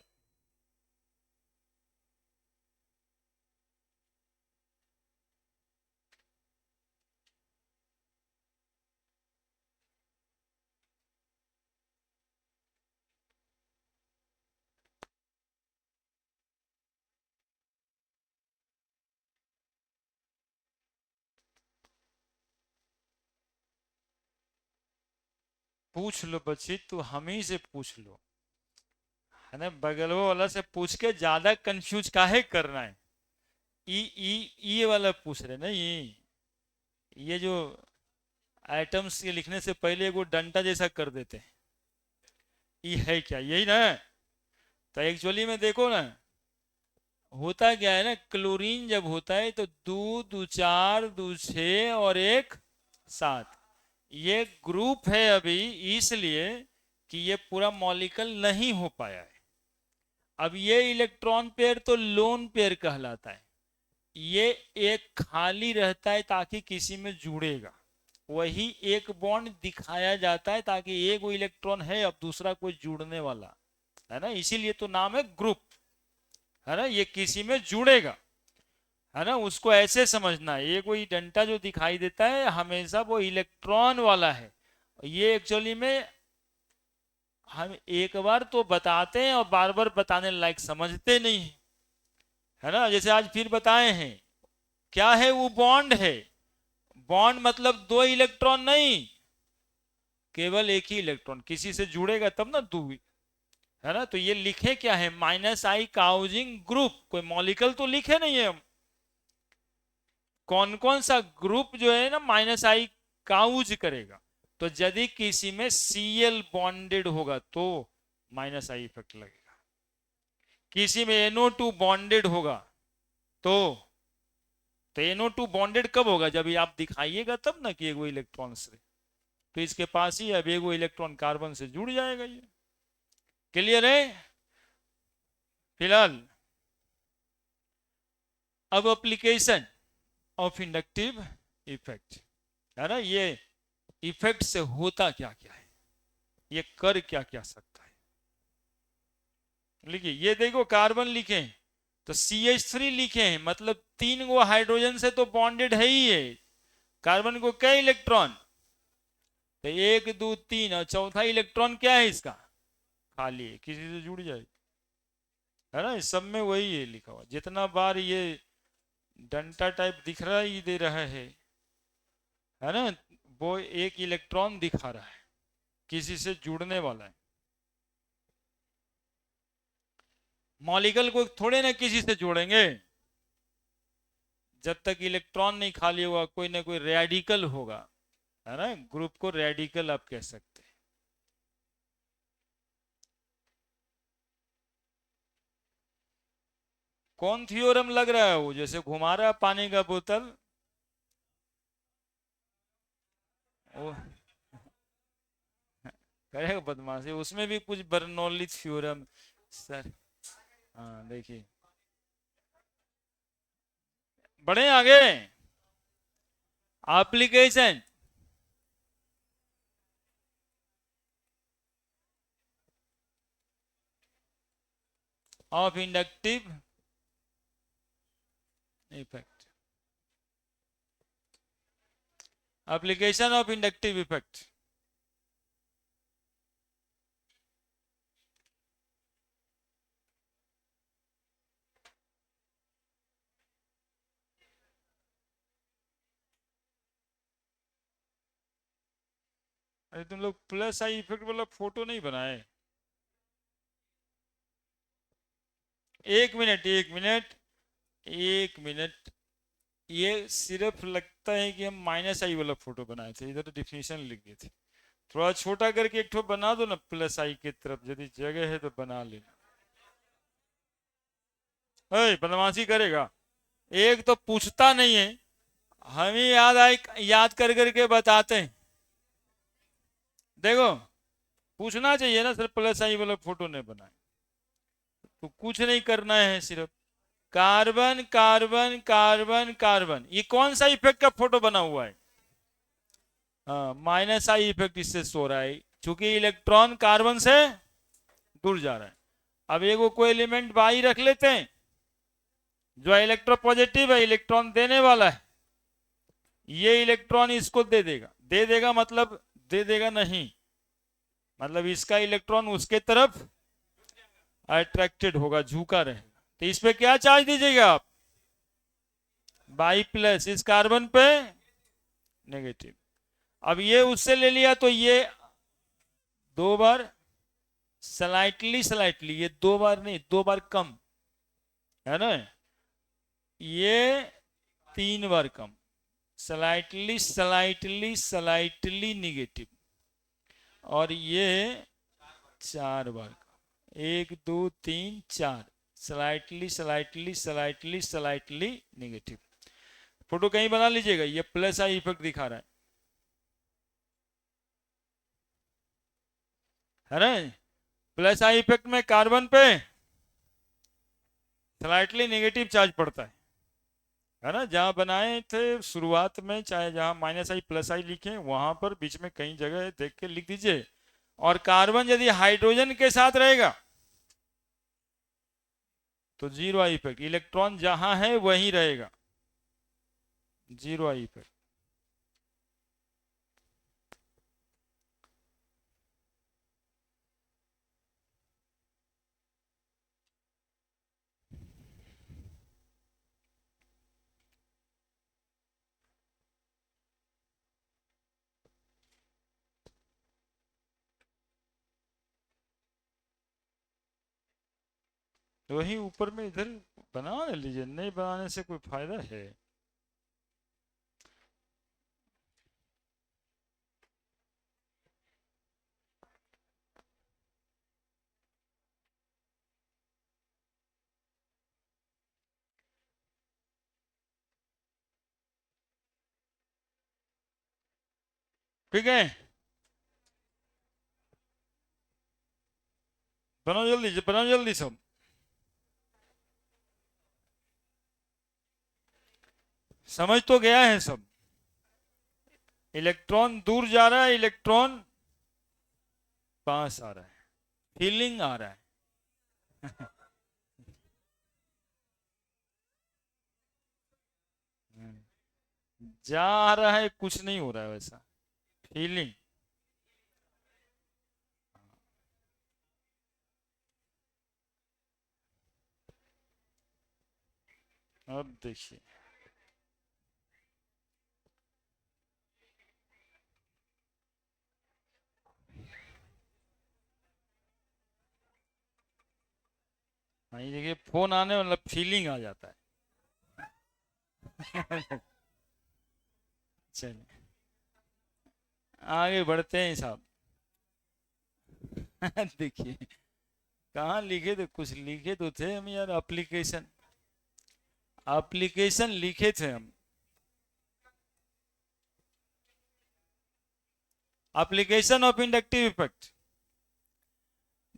पूछ लो बच्ची, तू हम ही से पूछ लो, है ना, बगल वाला से पूछ के ज्यादा कंफ्यूज काहे करना है। ई ई ये वाला पूछ रहे ना, ये जो आइटम्स के लिखने से पहले वो डंडा जैसा कर देते हैं, ये है क्या, यही ना? तो एक्चुअली में देखो ना, होता क्या है ना, क्लोरीन जब होता है तो दो चार दो छः और एक सात, ये ग्रुप है अभी, इसलिए कि ये पूरा मॉलिक्यूल नहीं हो पाया है। अब ये इलेक्ट्रॉन पेयर तो लोन पेयर कहलाता है, ये एक खाली रहता है ताकि किसी में जुड़ेगा, वही एक बॉन्ड दिखाया जाता है ताकि एक वो इलेक्ट्रॉन है अब दूसरा कोई जुड़ने वाला है ना, इसीलिए तो नाम है ग्रुप, है ना, ये किसी में जुड़ेगा, है ना, उसको ऐसे समझना है, ये कोई डंडा जो दिखाई देता है हमेशा वो इलेक्ट्रॉन वाला है, ये एक्चुअली में हम एक बार तो बताते हैं और बार बार बताने लायक समझते नहीं है, है ना, जैसे आज फिर बताए हैं, क्या है वो बॉन्ड है, बॉन्ड मतलब दो इलेक्ट्रॉन नहीं, केवल एक ही इलेक्ट्रॉन, किसी से जुड़ेगा तब ना दो, है ना, तो ये लिखे क्या है, माइनस आई काउजिंग ग्रुप, कोई मॉलिक्यूल तो लिखे नहीं है हम, कौन कौन सा ग्रुप जो है ना माइनस आई काउज करेगा, तो यदि किसी में Cl बॉन्डेड होगा तो माइनस आई इफेक्ट लगेगा, किसी में NO2 बॉन्डेड होगा तो NO2 बॉन्डेड कब होगा, जब आप दिखाइएगा तब ना कि एगो इलेक्ट्रॉन से, तो इसके पास ही अब एगो इलेक्ट्रॉन कार्बन से जुड़ जाएगा, ये क्लियर है। फिलहाल अब एप्लीकेशन ऑफ इंडक्टिव इफेक्ट, है ना, ये इफेक्ट से होता क्या क्या है, ये कर क्या क्या सकता है, लिखिए, ये देखो कार्बन लिखे हैं तो CH3 लिखे हैं, मतलब तीन गो हाइड्रोजन से तो बॉन्डेड है ही है, कार्बन को क्या इलेक्ट्रॉन, तो एक दो तीन, और चौथा इलेक्ट्रॉन क्या है इसका, खाली है, किसी से जुड़ जाए, है ना, इस सब में वही है लिखा हुआ, जितना बार ये डंटा टाइप दिख रहा ही दे रहा है ना, वो एक इलेक्ट्रॉन दिखा रहा है, किसी से जुड़ने वाला है, मॉलिक्यूल को थोड़े ना किसी से जोड़ेंगे, जब तक इलेक्ट्रॉन नहीं खाली होगा कोई ना कोई रेडिकल होगा, है ना, ग्रुप को रेडिकल आप कह सकते हैं। कौन थ्योरम लग रहा है वो, जैसे घुमा रहा है पानी का बोतल, वो करेगा बदमाशी, उसमें भी कुछ बर्नौली थ्योरम सर, हाँ देखिए, बढ़े आगे, application of inductive effect, application of inductive effect, अरे तुम लोग प्लस आई इफेक्ट वाला फोटो नहीं बनाए, एक मिनट एक मिनट एक मिनट, ये सिर्फ लगता है कि हम माइनस आई वाला फोटो बनाए थे, इधर तो डिफिनेशन लिख दिए थे, थोड़ा छोटा करके एक ठो बना दो ना प्लस आई की तरफ, यदि जगह है तो बना लेना, बदमाशी करेगा, एक तो पूछता नहीं है, हम ही याद कर करके बताते हैं, देखो पूछना चाहिए ना, सिर्फ प्लस आई वाला फोटो नहीं बनाए, तो कुछ नहीं करना है, सिर्फ कार्बन कार्बन कार्बन कार्बन, ये कौन सा इफेक्ट का फोटो बना हुआ है, हाँ माइनस आई इफेक्ट इससे सो रहा है, चूंकि इलेक्ट्रॉन कार्बन से दूर जा रहा है, अब एगो कोई एलिमेंट बाई रख लेते हैं, जो इलेक्ट्रोपॉजिटिव है, इलेक्ट्रॉन देने वाला है, ये इलेक्ट्रॉन इसको दे देगा, दे देगा मतलब दे देगा नहीं, मतलब इसका इलेक्ट्रॉन उसके तरफ अट्रैक्टेड होगा, झुका रहेगा, तो इस पे क्या चार्ज दीजिएगा आप, बाई प्लस, इस कार्बन पे नेगेटिव, अब ये उससे ले लिया तो ये दो बार स्लाइटली स्लाइटली, ये दो बार नहीं, दो बार कम, है ना, ये तीन बार कम, स्लाइटली स्लाइटली स्लाइटली निगेटिव, और ये चार बार कम, एक दो तीन चार, slightly slightly slightly slightly negative. Photo कहीं बना लीजिएगा, ये प्लस आई इफेक्ट दिखा रहा है ना। प्लस आई इफेक्ट में कार्बन पे स्लाइटली नेगेटिव चार्ज पड़ता है ना। जहां बनाए थे शुरुआत में, चाहे जहां माइनस आई प्लस आई लिखे, वहां पर बीच में कई जगह देख के लिख दीजिए। और कार्बन यदि हाइड्रोजन के साथ रहेगा तो जीरो आई इफेक्ट, इलेक्ट्रॉन जहां है वहीं रहेगा, जीरो आई इफेक्ट। तो वही ऊपर में इधर बना लीजिए, नहीं बनाने से कोई फायदा है? ठीक है, बनाओ जल्दी, बनाओ जल्दी सब। समझ तो गया है सब? इलेक्ट्रॉन दूर जा रहा है, इलेक्ट्रॉन पास आ रहा है, फीलिंग आ रहा है। जा रहा है, कुछ नहीं हो रहा है वैसा, फीलिंग। अब देखिए, हाँ ये देखिए, फोन आने मतलब फीलिंग आ जाता है। चलिए आगे बढ़ते हैं साहब। देखिए, कहाँ लिखे थे, कुछ लिखे तो थे हम यार, एप्लीकेशन, एप्लीकेशन लिखे थे हम। Application of inductive effect.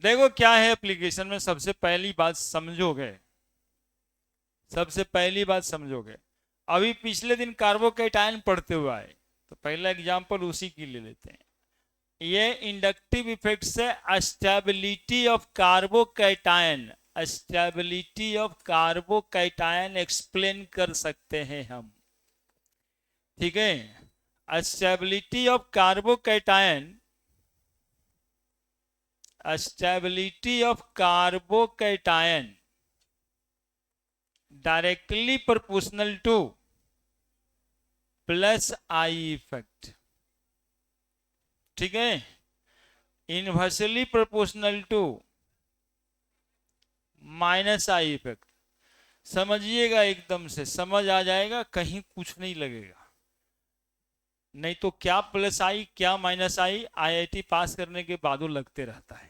देखो क्या है एप्लीकेशन में, सबसे पहली बात समझोगे, सबसे पहली बात समझोगे। अभी पिछले दिन कार्बोकैटायन पढ़ते हुए आए, तो पहला एग्जांपल उसी की ले लेते हैं। ये इंडक्टिव इफेक्ट से stability of carbocation, stability of carbocation explain कर सकते हैं हम। ठीक है, stability of carbocation, stability of carbocation directly proportional to plus I effect. ठीक है, inversely proportional to minus I effect. समझिएगा, एकदम से समझ आ जाएगा, कहीं कुछ नहीं लगेगा। नहीं तो क्या प्लस आई क्या माइनस आई, आईआईटी पास करने के बाद लगते रहता है।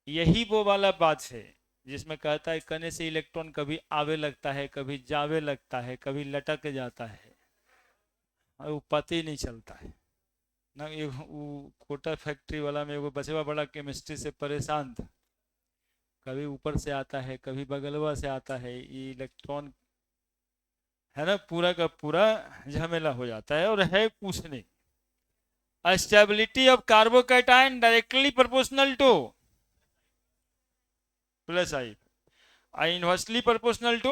यही वो वाला बात है जिसमें कहता है कने से इलेक्ट्रॉन कभी आवे लगता है, कभी जावे लगता है, कभी लटक जाता है, और वो पता ही नहीं चलता है ना। ये वो कोटा फैक्ट्री वाला में वो बचवा बड़ा केमिस्ट्री से परेशान था, कभी ऊपर से आता है, कभी बगलवा से आता है, ये इलेक्ट्रॉन है ना, पूरा का पूरा झमेला हो जाता है, और है कुछ नहीं। Stability of carbocation directly proportional to plus I, inversely proportional to.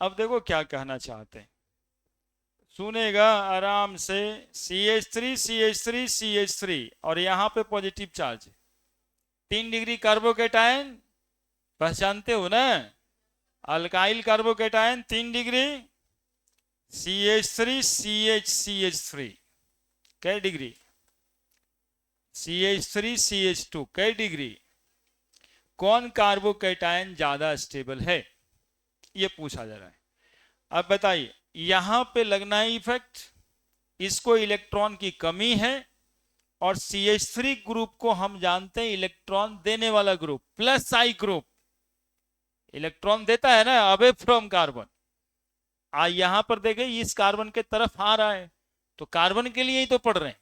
अब देखो क्या कहना चाहते हैं, सुनेगा आराम से। CH3 CH3 CH3, और यहां पे पॉजिटिव चार्ज, 3 डिग्री कार्बोकैटायन, पहचानते हो ना, alkyl carbocation 3 degree, CH3 CH3 कै डिग्री, CH3 CH2 कै डिग्री। कौन कार्बोकैटायन ज्यादा स्टेबल है, ये पूछा जा रहा है। अब बताइए, यहां पे लगना है इफेक्ट, इसको इलेक्ट्रॉन की कमी है, और CH3 ग्रुप को हम जानते हैं इलेक्ट्रॉन देने वाला ग्रुप, प्लस आई ग्रुप इलेक्ट्रॉन देता है ना अवे फ्रॉम कार्बन। यहां पर देखे इस कार्बन के तरफ आ रहा है, तो कार्बन के लिए ही तो पढ़ रहे हैं,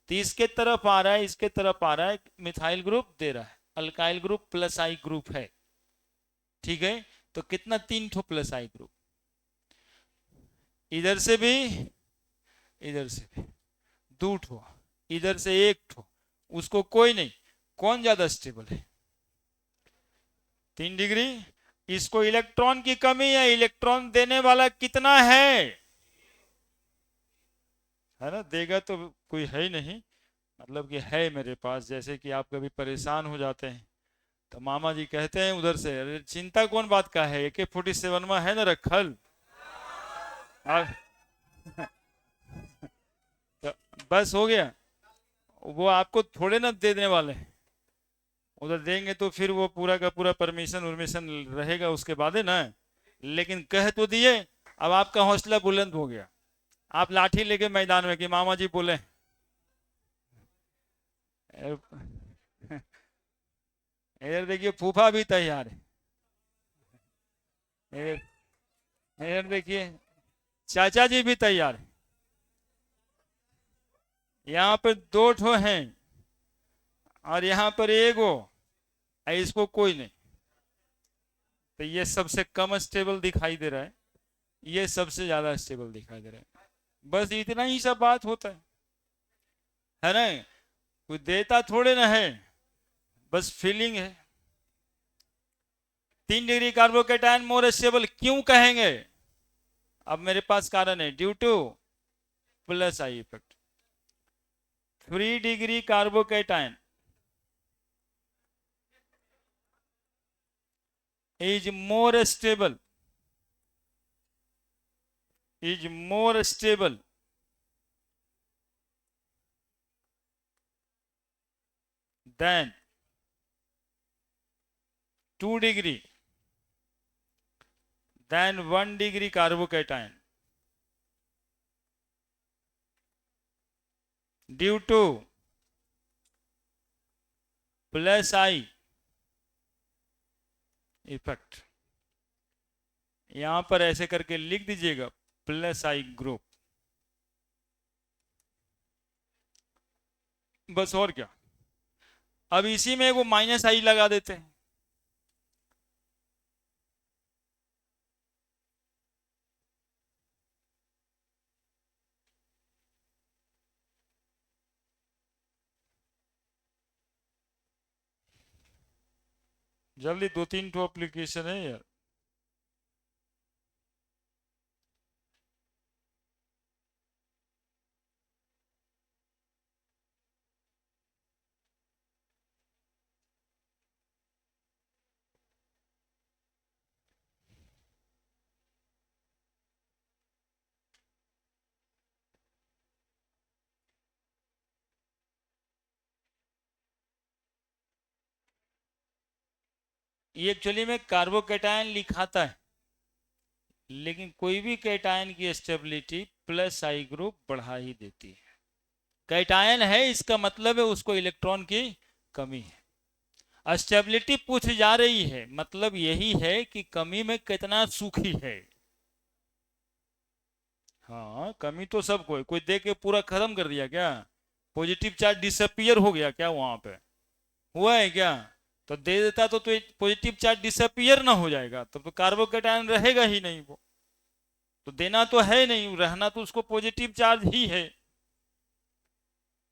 तो इसके तरफ आ रहा है, इसके तरफ आ रहा है, मिथाइल ग्रुप दे रहा है, अल्काइल ग्रुप प्लस आई ग्रुप है। ठीक है, तो कितना 3 ठो प्लस आई ग्रुप, इधर से भी इधर से भी 2 ठो, इधर से 1 ठो, उसको कोई नहीं। कौन ज्यादा स्टेबल है? 3 डिग्री। इसको इलेक्ट्रॉन की कमी है, इलेक्ट्रॉन देने वाला कितना है ना? देगा तो कोई है ही नहीं, मतलब कि है मेरे पास। जैसे कि आप कभी परेशान हो जाते हैं तो मामा जी कहते हैं उधर से, अरे चिंता कौन बात का है, AK-47 में है ना रखल। तो बस हो गया, वो आपको थोड़े ना दे देने वाले हैं, उधर देंगे तो फिर वो पूरा का पूरा परमिशन उर्मिशन रहेगा उसके बाद है ना। लेकिन कह तो दिए, अब आपका हौसला बुलंद हो गया, आप लाठी लेके मैदान में कि मामा जी बोले इधर देखिए फूफा भी तैयार है, इधर इधर देखिए चाचा जी भी तैयार है। यहाँ पे 2 ठो हैं और यहाँ पर 1 हो, इसको कोई नहीं, तो ये सबसे कम स्टेबल दिखाई दे रहा है, ये सबसे ज्यादा स्टेबल दिखाई दे रहा है। बस इतना ही सब बात होता है ना? कोई देता थोड़े ना है, बस फीलिंग है। 3 डिग्री कार्बोकेटायन मोर स्टेबल क्यों कहेंगे? अब मेरे पास कारण है, due to plus I effect. 3 degree carbocation is more stable than 2 degree than 1 degree carbocation due to plus I effect. यहां पर ऐसे करके लिख दीजिएगा, प्लस आई ग्रुप, बस और क्या। अब इसी में वो माइनस आई लगा देते हैं, जल्दी 2-3 ठो एप्लीकेशन है यार। ये एक्चुअली में कार्बोकेटायन लिखाता है, लेकिन कोई भी कैटायन की स्टेबिलिटी प्लस आई ग्रुप बढ़ा ही देती है। कैटायन है इसका मतलब है उसको इलेक्ट्रॉन की कमी है। स्टेबिलिटी पूछ जा रही है, मतलब यही है कि कमी में कितना सुखी है। हाँ, कमी तो सबको है, कोई दे के पूरा खत्म कर दिया क्या? पॉजिटिव चार्ज डिसअपियर हो गया क्या वहां पे? हुआ है क्या? तो दे देता तो पॉजिटिव चार्ज डिसअपियर ना हो जाएगा, तब तो कार्बोकेटायन रहेगा ही नहीं। वो तो देना तो है नहीं, रहना तो उसको पॉजिटिव चार्ज ही है।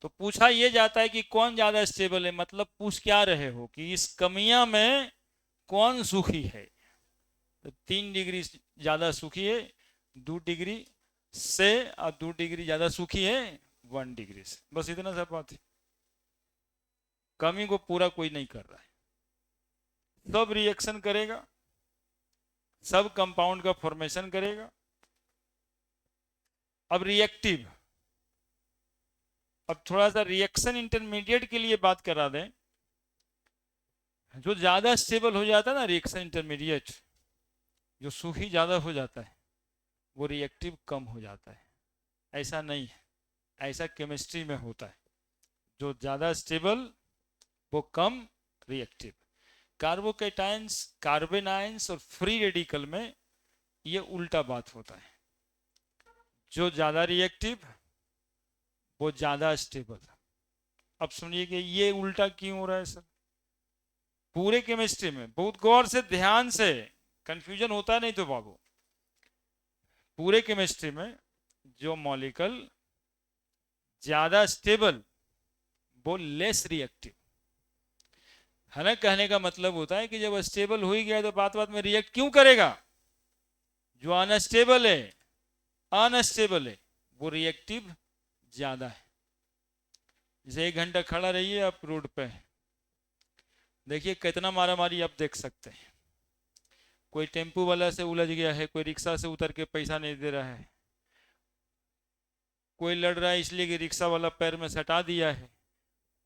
तो पूछा यह जाता है कि कौन ज्यादा स्टेबल है, मतलब पूछ क्या रहे हो कि इस कमियां में कौन सुखी है। तो 3 डिग्री ज्यादा सुखी है 2 डिग्री से, और 2 डिग्री ज्यादा सुखी है 1 डिग्री से, बस इतना सा बात है। कमी को पूरा कोई नहीं कर रहा है, सब रिएक्शन करेगा, सब कंपाउंड का फॉर्मेशन करेगा। अब रिएक्टिव, अब थोड़ा सा रिएक्शन इंटरमीडिएट के लिए बात करा दें। जो ज्यादा स्टेबल हो जाता है ना रिएक्शन इंटरमीडिएट, जो सूखी ज्यादा हो जाता है, वो रिएक्टिव कम हो जाता है। ऐसा नहीं है, ऐसा केमिस्ट्री में होता है। जो ज्यादा स्टेबल वो कम रिएक्टिव। कार्बोकेटाइंस, कार्बेनाइंस और फ्री रेडिकल में ये उल्टा बात होता है, जो ज्यादा रिएक्टिव वो ज्यादा स्टेबल। अब सुनिए कि ये उल्टा क्यों हो रहा है सर। पूरे केमिस्ट्री में बहुत गौर से ध्यान से, कंफ्यूजन होता नहीं तो बाबू, पूरे केमिस्ट्री में जो मॉलिक्यूल ज्यादा स्टेबल वो लेस रिएक्टिव है ना। कहने का मतलब होता है कि जब स्टेबल हो ही गया तो बात बात में रिएक्ट क्यों करेगा। जो अनस्टेबल है, अनस्टेबल है वो रिएक्टिव ज्यादा है। जैसे 1 घंटा खड़ा रहिए आप रोड पे, देखिए कितना मारा मारी आप देख सकते हैं। कोई टेम्पू वाला से उलझ गया है, कोई रिक्शा से उतर के पैसा नहीं दे रहा है, कोई लड़ रहा है इसलिए कि रिक्शा वाला पैर में सटा दिया है,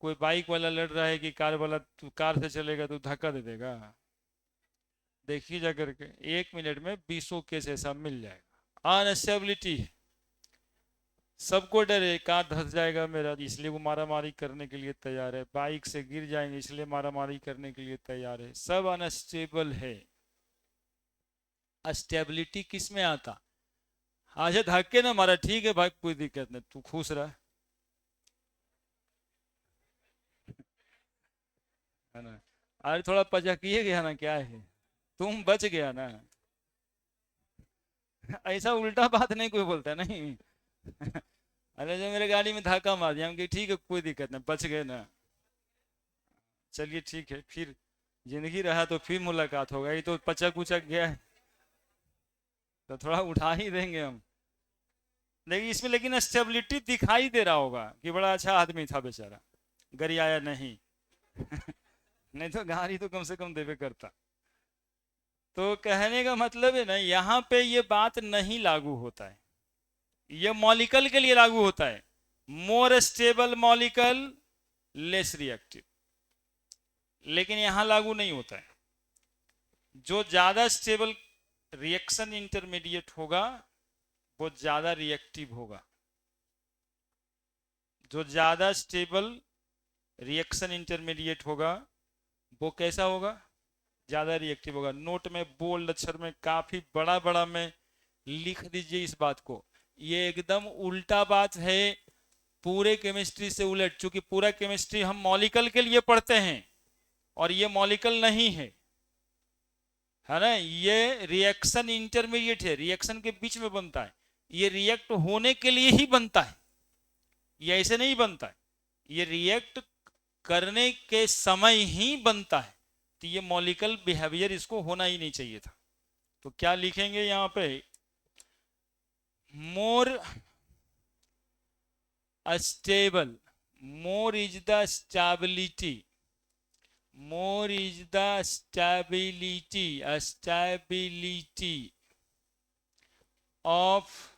कोई बाइक वाला लड़ रहा है कि कार वाला, तू कार से चलेगा तो धक्का दे देगा। देखिए जा करके 1 मिनट में 20 केस ऐसा मिल जाएगा। अनस्टेबिलिटी, सबको डर है कार धस जाएगा मेरा, इसलिए वो मारा मारी करने के लिए तैयार है, बाइक से गिर जाएंगे इसलिए मारा मारी करने के लिए तैयार है। सब अनस्टेबल है। स्टेबिलिटी किस में आता, आज धक्के ना मारा ठीक है भाई कोई दिक्कत नहीं, तू खुश रहा, है ना। अरे थोड़ा पचकिए गया ना, क्या है तुम बच गया ना। ऐसा उल्टा बात नहीं कोई बोलता नहीं। अरे जो मेरे गाड़ी में धक्का मार दिया, हम कि ठीक है कोई दिक्कत नहीं बच गए ना, चलिए ठीक है, फिर जिंदगी रहा तो फिर मुलाकात होगा, ये तो पचक उचक गया है तो थोड़ा उठा ही देंगे हम। लेकिन इसमें लेकिन स्टेबिलिटी दिखाई दे रहा होगा कि बड़ा अच्छा आदमी था बेचारा, गरियाया नहीं। नहीं तो गाड़ी तो कम से कम देवे करता। तो कहने का मतलब है ना, यहाँ पे ये बात नहीं लागू होता है, ये मॉलिक्यूल के लिए लागू होता है। More stable molecule less reactive, लेकिन यहां लागू नहीं होता है। जो ज्यादा स्टेबल रिएक्शन इंटरमीडिएट होगा वो ज्यादा रिएक्टिव होगा। जो ज्यादा स्टेबल रिएक्शन इंटरमीडिएट होगा वो कैसा होगा, ज्यादा रिएक्टिव होगा। नोट में बोल्ड अक्षर में काफी बड़ा बड़ा में लिख दीजिए इस बात को, ये एकदम उल्टा बात है, पूरे केमिस्ट्री से उलट। चूंकि पूरा केमिस्ट्री हम मॉलिक्यूल के लिए पढ़ते हैं और ये मॉलिक्यूल नहीं है ना, ये रिएक्शन इंटरमीडिएट है, रिएक्शन के बीच में बनता है, ये रिएक्ट होने के लिए ही बनता है, ये ऐसे नहीं बनता है, ये रिएक्ट करने के समय ही बनता है। तो ये मॉलिक्यूल बिहेवियर इसको होना ही नहीं चाहिए था। तो क्या लिखेंगे यहां पे, more stable, more is the stability, more is the stability, stability of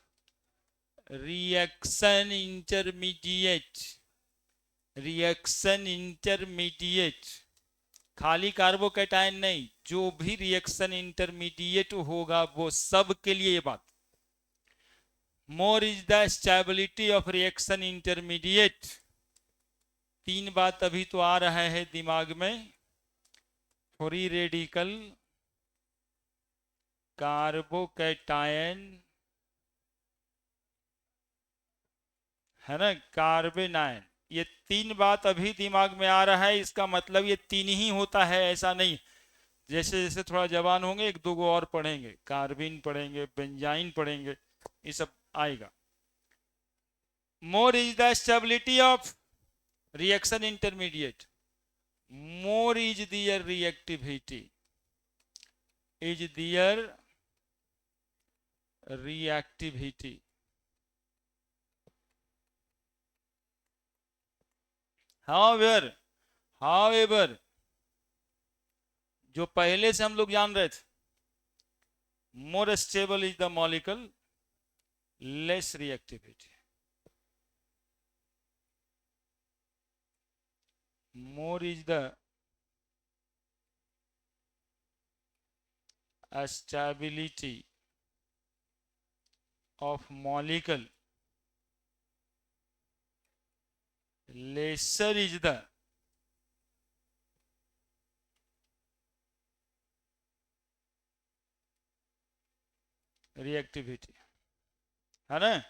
reaction intermediate, reaction intermediate, खाली कार्बोकेटाइन नहीं, जो भी रिएक्शन इंटरमीडिएट होगा वो सब के लिए ये बात। More is the stability of reaction intermediate. 3 बात अभी तो आ रहा है दिमाग में, फ्री रेडिकल, कार्बोकेटायन, है ना, कार्बेनाइन, ये 3 बात अभी दिमाग में आ रहा है। इसका मतलब ये 3 ही होता है ऐसा नहीं, जैसे जैसे थोड़ा जवान होंगे 1-2 गो और पढ़ेंगे, कार्बिन पढ़ेंगे, बेंजाइन पढ़ेंगे, ये सब आएगा। More is the stability of reaction intermediate, more is their reactivity, is their reactivity। however जो पहले से हम लोग जान रहे थे, more stable is the molecule, less reactivity, more is the stability of molecule, lesser is the reactivity, है ना।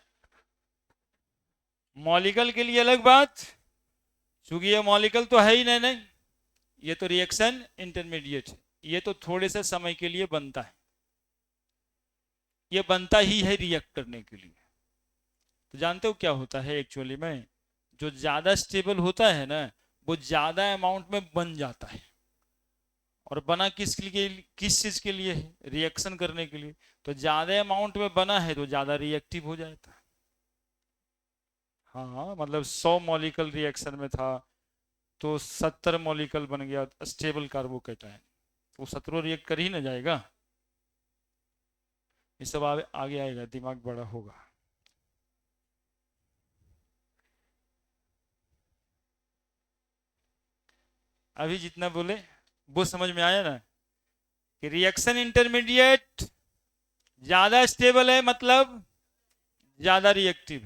मॉलिक्यूल के लिए अलग बात, क्योंकि ये मॉलिक्यूल तो है ही नहीं, ये तो रिएक्शन इंटरमीडिएट है, ये तो थोड़े से समय के लिए बनता है, ये बनता ही है रिएक्ट करने के लिए। तो जानते हो क्या होता है एक्चुअली में, जो ज्यादा स्टेबल होता है ना वो ज्यादा अमाउंट में बन जाता है, और बना किस लिए, किस चीज के लिए है, रिएक्शन करने के लिए। तो ज्यादा अमाउंट में बना है तो ज्यादा रिएक्टिव हो जाता है। हाँ मतलब 100 मॉलिक्यूल रिएक्शन में था तो 70 मॉलिक्यूल बन गया स्टेबल कार्बोकेटायन, वो 17 रिएक्ट कर ही ना जाएगा। ये सब आगे आएगा, दिमाग बड़ा होगा। अभी जितना बोले वो समझ में आया ना, कि रिएक्शन इंटरमीडिएट ज्यादा स्टेबल है मतलब ज्यादा रिएक्टिव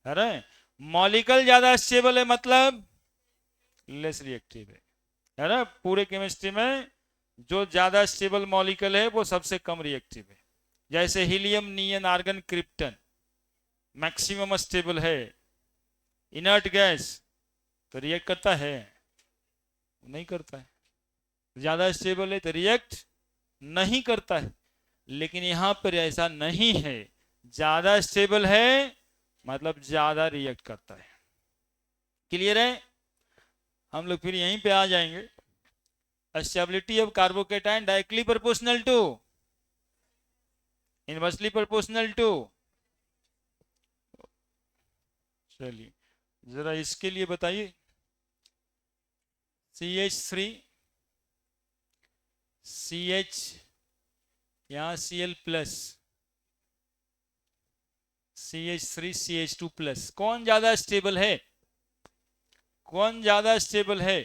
है ना। मॉलिक्यूल ज्यादा स्टेबल है मतलब लेस रिएक्टिव है ना। पूरे केमिस्ट्री में जो ज्यादा स्टेबल मॉलिक्यूल है वो सबसे कम रिएक्टिव है। जैसे हीलियम, नियन, आर्गन, क्रिप्टन मैक्सिमम स्टेबल है, इनर्ट गैस, तो रिएक्ट करता है नहीं करता है। ज्यादा स्टेबल है तो रिएक्ट नहीं करता है। लेकिन यहां पर ऐसा नहीं है, ज्यादा स्टेबल है मतलब ज्यादा रिएक्ट करता है। क्लियर है। हम लोग फिर यहीं पे आ जाएंगे। Stability of carbocation directly proportional to, inversely proportional to. चलिए जरा इसके लिए बताइए। CH3 CH, यहाँ Cl plus, CH3 CH2 plus, कौन ज्यादा स्टेबल है, कौन ज्यादा स्टेबल है।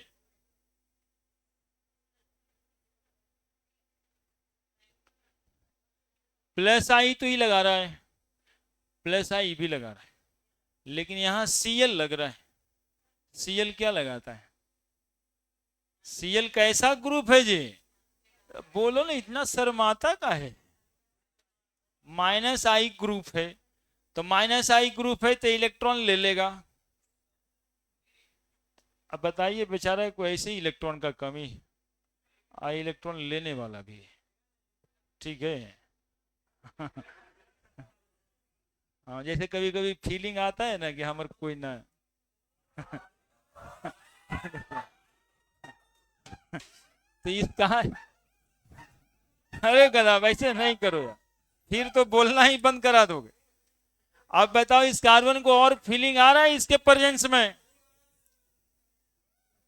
प्लस आई तो ही लगा रहा है, प्लस आई भी लगा रहा है, लेकिन यहां Cl लग रहा है। Cl क्या लगाता है, Cl कैसा ग्रुप है जी, बोलो ना, इतना शर्माता का है। माइनस आई ग्रुप है, तो माइनस आई ग्रुप है तो इलेक्ट्रॉन ले लेगा। अब बताइए बेचारा को ऐसे ही इलेक्ट्रॉन का कमी, आई इलेक्ट्रॉन लेने वाला भी है, ठीक है। हाँ जैसे कभी कभी फीलिंग आता है ना कि हमारे कोई ना तो इस कहा, अरे गधा वैसे नहीं करो यार, फिर तो बोलना ही बंद करा दोगे। अब बताओ इस कार्बन को और फीलिंग आ रहा है इसके प्रेजेंस में,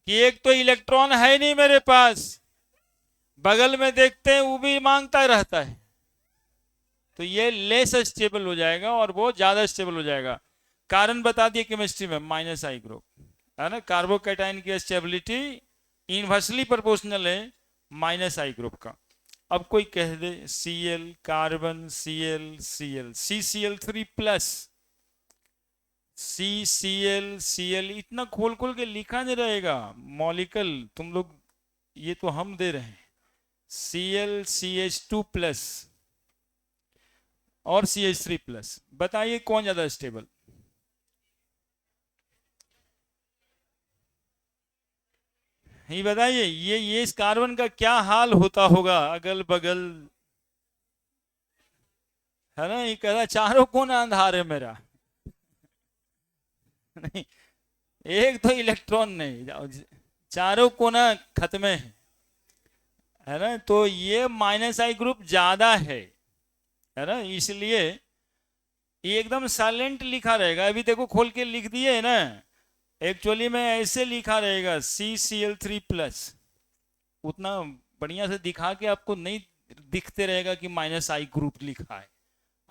कि एक तो इलेक्ट्रॉन है नहीं मेरे पास, बगल में देखते हैं वो भी मांगता रहता है, तो ये लेस स्टेबल हो जाएगा और वो ज्यादा स्टेबल हो जाएगा। कारण बता दिए केमिस्ट्री में, माइनस आई ग्रुप, है ना। कार्बोकेटाइन की स्टेबिलिटी इनवर्सली प्रोपोर्शनल है माइनस आई ग्रुप का। अब कोई कह दे Cl carbon, Cl Cl CCl3 plus, CCl इतना खोल खोल के लिखा नहीं रहेगा मॉलिक्यूल, तुम लोग ये तो हम दे रहे हैं। ClCH2 प्लस और CH3 प्लस, बताइए कौन ज्यादा स्टेबल। ये बताइए, ये इस कार्बन का क्या हाल होता होगा अगल बगल, है ना। ये कह रहा चारों कोना अंधार है मेरा। नहीं, एक तो इलेक्ट्रॉन नहीं, चारों कोना खत्म है ना। तो ये माइनस आई ग्रुप ज्यादा है ना, इसलिए ये एकदम साइलेंट लिखा रहेगा। अभी देखो खोल के लिख दिए है ना, एक्चुअली में ऐसे लिखा रहेगा CCl3 प्लस, उतना बढ़िया से दिखा के आपको नहीं दिखते रहेगा कि माइनस आई ग्रुप लिखा है।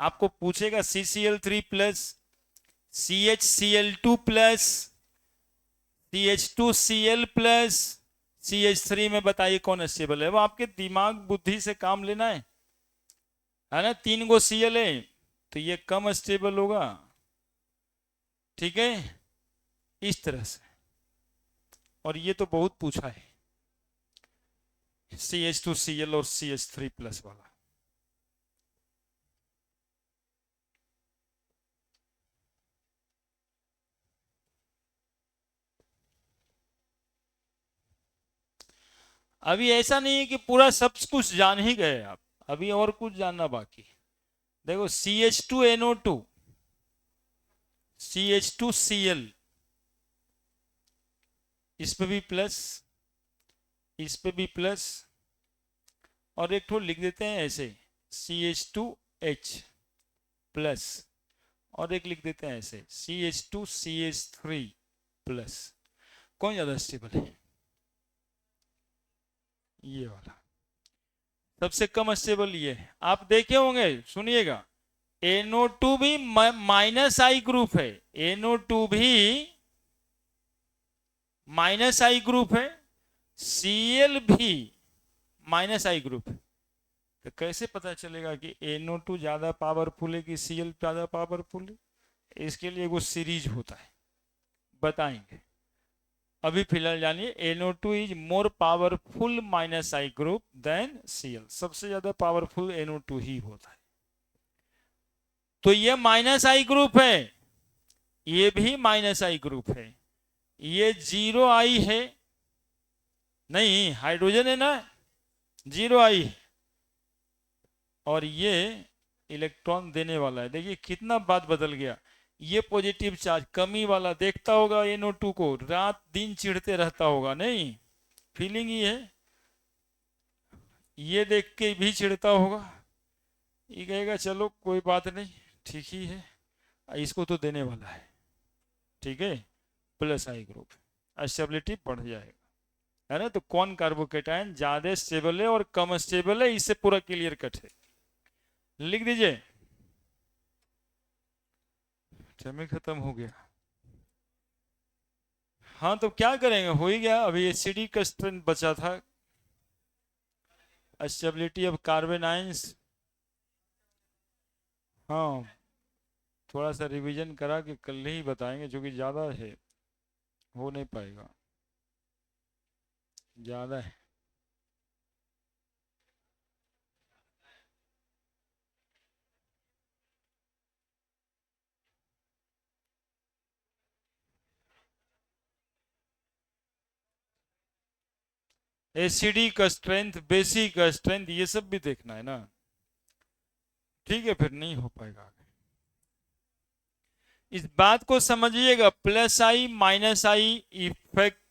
आपको पूछेगा CCl3 plus, CHCl2 plus, CH2Cl plus, CH3 में बताइए कौन स्टेबल है। वो आपके दिमाग बुद्धि से काम लेना है ना। 3 गो Cl है तो ये कम स्टेबल होगा, ठीक है। इस तरह से। और ये तो बहुत पूछा है, CH2Cl और CH3+ वाला। अभी ऐसा नहीं है कि पूरा सब कुछ जान ही गए आप, अभी और कुछ जानना बाकी। देखो CH2NO2, CH2Cl, इस पे भी प्लस, इस पे भी प्लस, और एक ठो लिख देते हैं ऐसे CH2H प्लस, और एक लिख देते हैं ऐसे CH2CH3+। कौन ज्यादा स्टेबल है? ये वाला सबसे कम स्टेबल ये है। आप देखे होंगे, सुनिएगा, NO2 भी -I ग्रुप है, NO2 भी -I ग्रुप है, Cl भी -I ग्रुप है। तो कैसे पता चलेगा कि NO2 ज्यादा पावरफुल है कि Cl ज्यादा पावरफुल है? इसके लिए वो सीरीज होता है, बताएंगे। अभी फिलहाल जानिए, NO2 is more powerful -I group than Cl। सबसे ज्यादा पावरफुल NO2 ही होता है। तो ये -I ग्रुप है, ये भी -I ग्रुप है, ये 0I है, नहीं हाइड्रोजन है ना, 0I है, और ये इलेक्ट्रॉन देने वाला है। देखिए कितना बात बदल गया। ये पॉजिटिव चार्ज कमी वाला देखता होगा NO2 को, रात दिन चिढ़ते रहता होगा, नहीं? फीलिंग ही है। ये देख के भी चिढ़ता होगा, ये कहेगा चलो कोई बात नहीं, ठीक ही है, इसको तो देने वाला है, ठीक है, +I ग्रुप, स्टेबिलिटी बढ़ जाएगा, है ना? तो कौन कार्बोकेटायन ज्यादा स्टेबल है और कम स्टेबल है, इससे पूरा क्लियर कट है। लिख दीजिए। समय खत्म हो गया। हाँ तो क्या करेंगे, हो ही गया। अभी एसिडी का स्ट्रेंथ बचा था, स्टेबिलिटी ऑफ कार्बन आयंस। हाँ थोड़ा सा रिवीजन करा के कल ही बताएंगे, क्योंकि ज़्यादा है, हो नहीं पाएगा, ज़्यादा है। एसिडी का स्ट्रेंथ, बेसिक का स्ट्रेंथ, ये सब भी देखना है ना, ठीक है, फिर नहीं हो पाएगा। इस बात को समझिएगा, +I -I इफेक्ट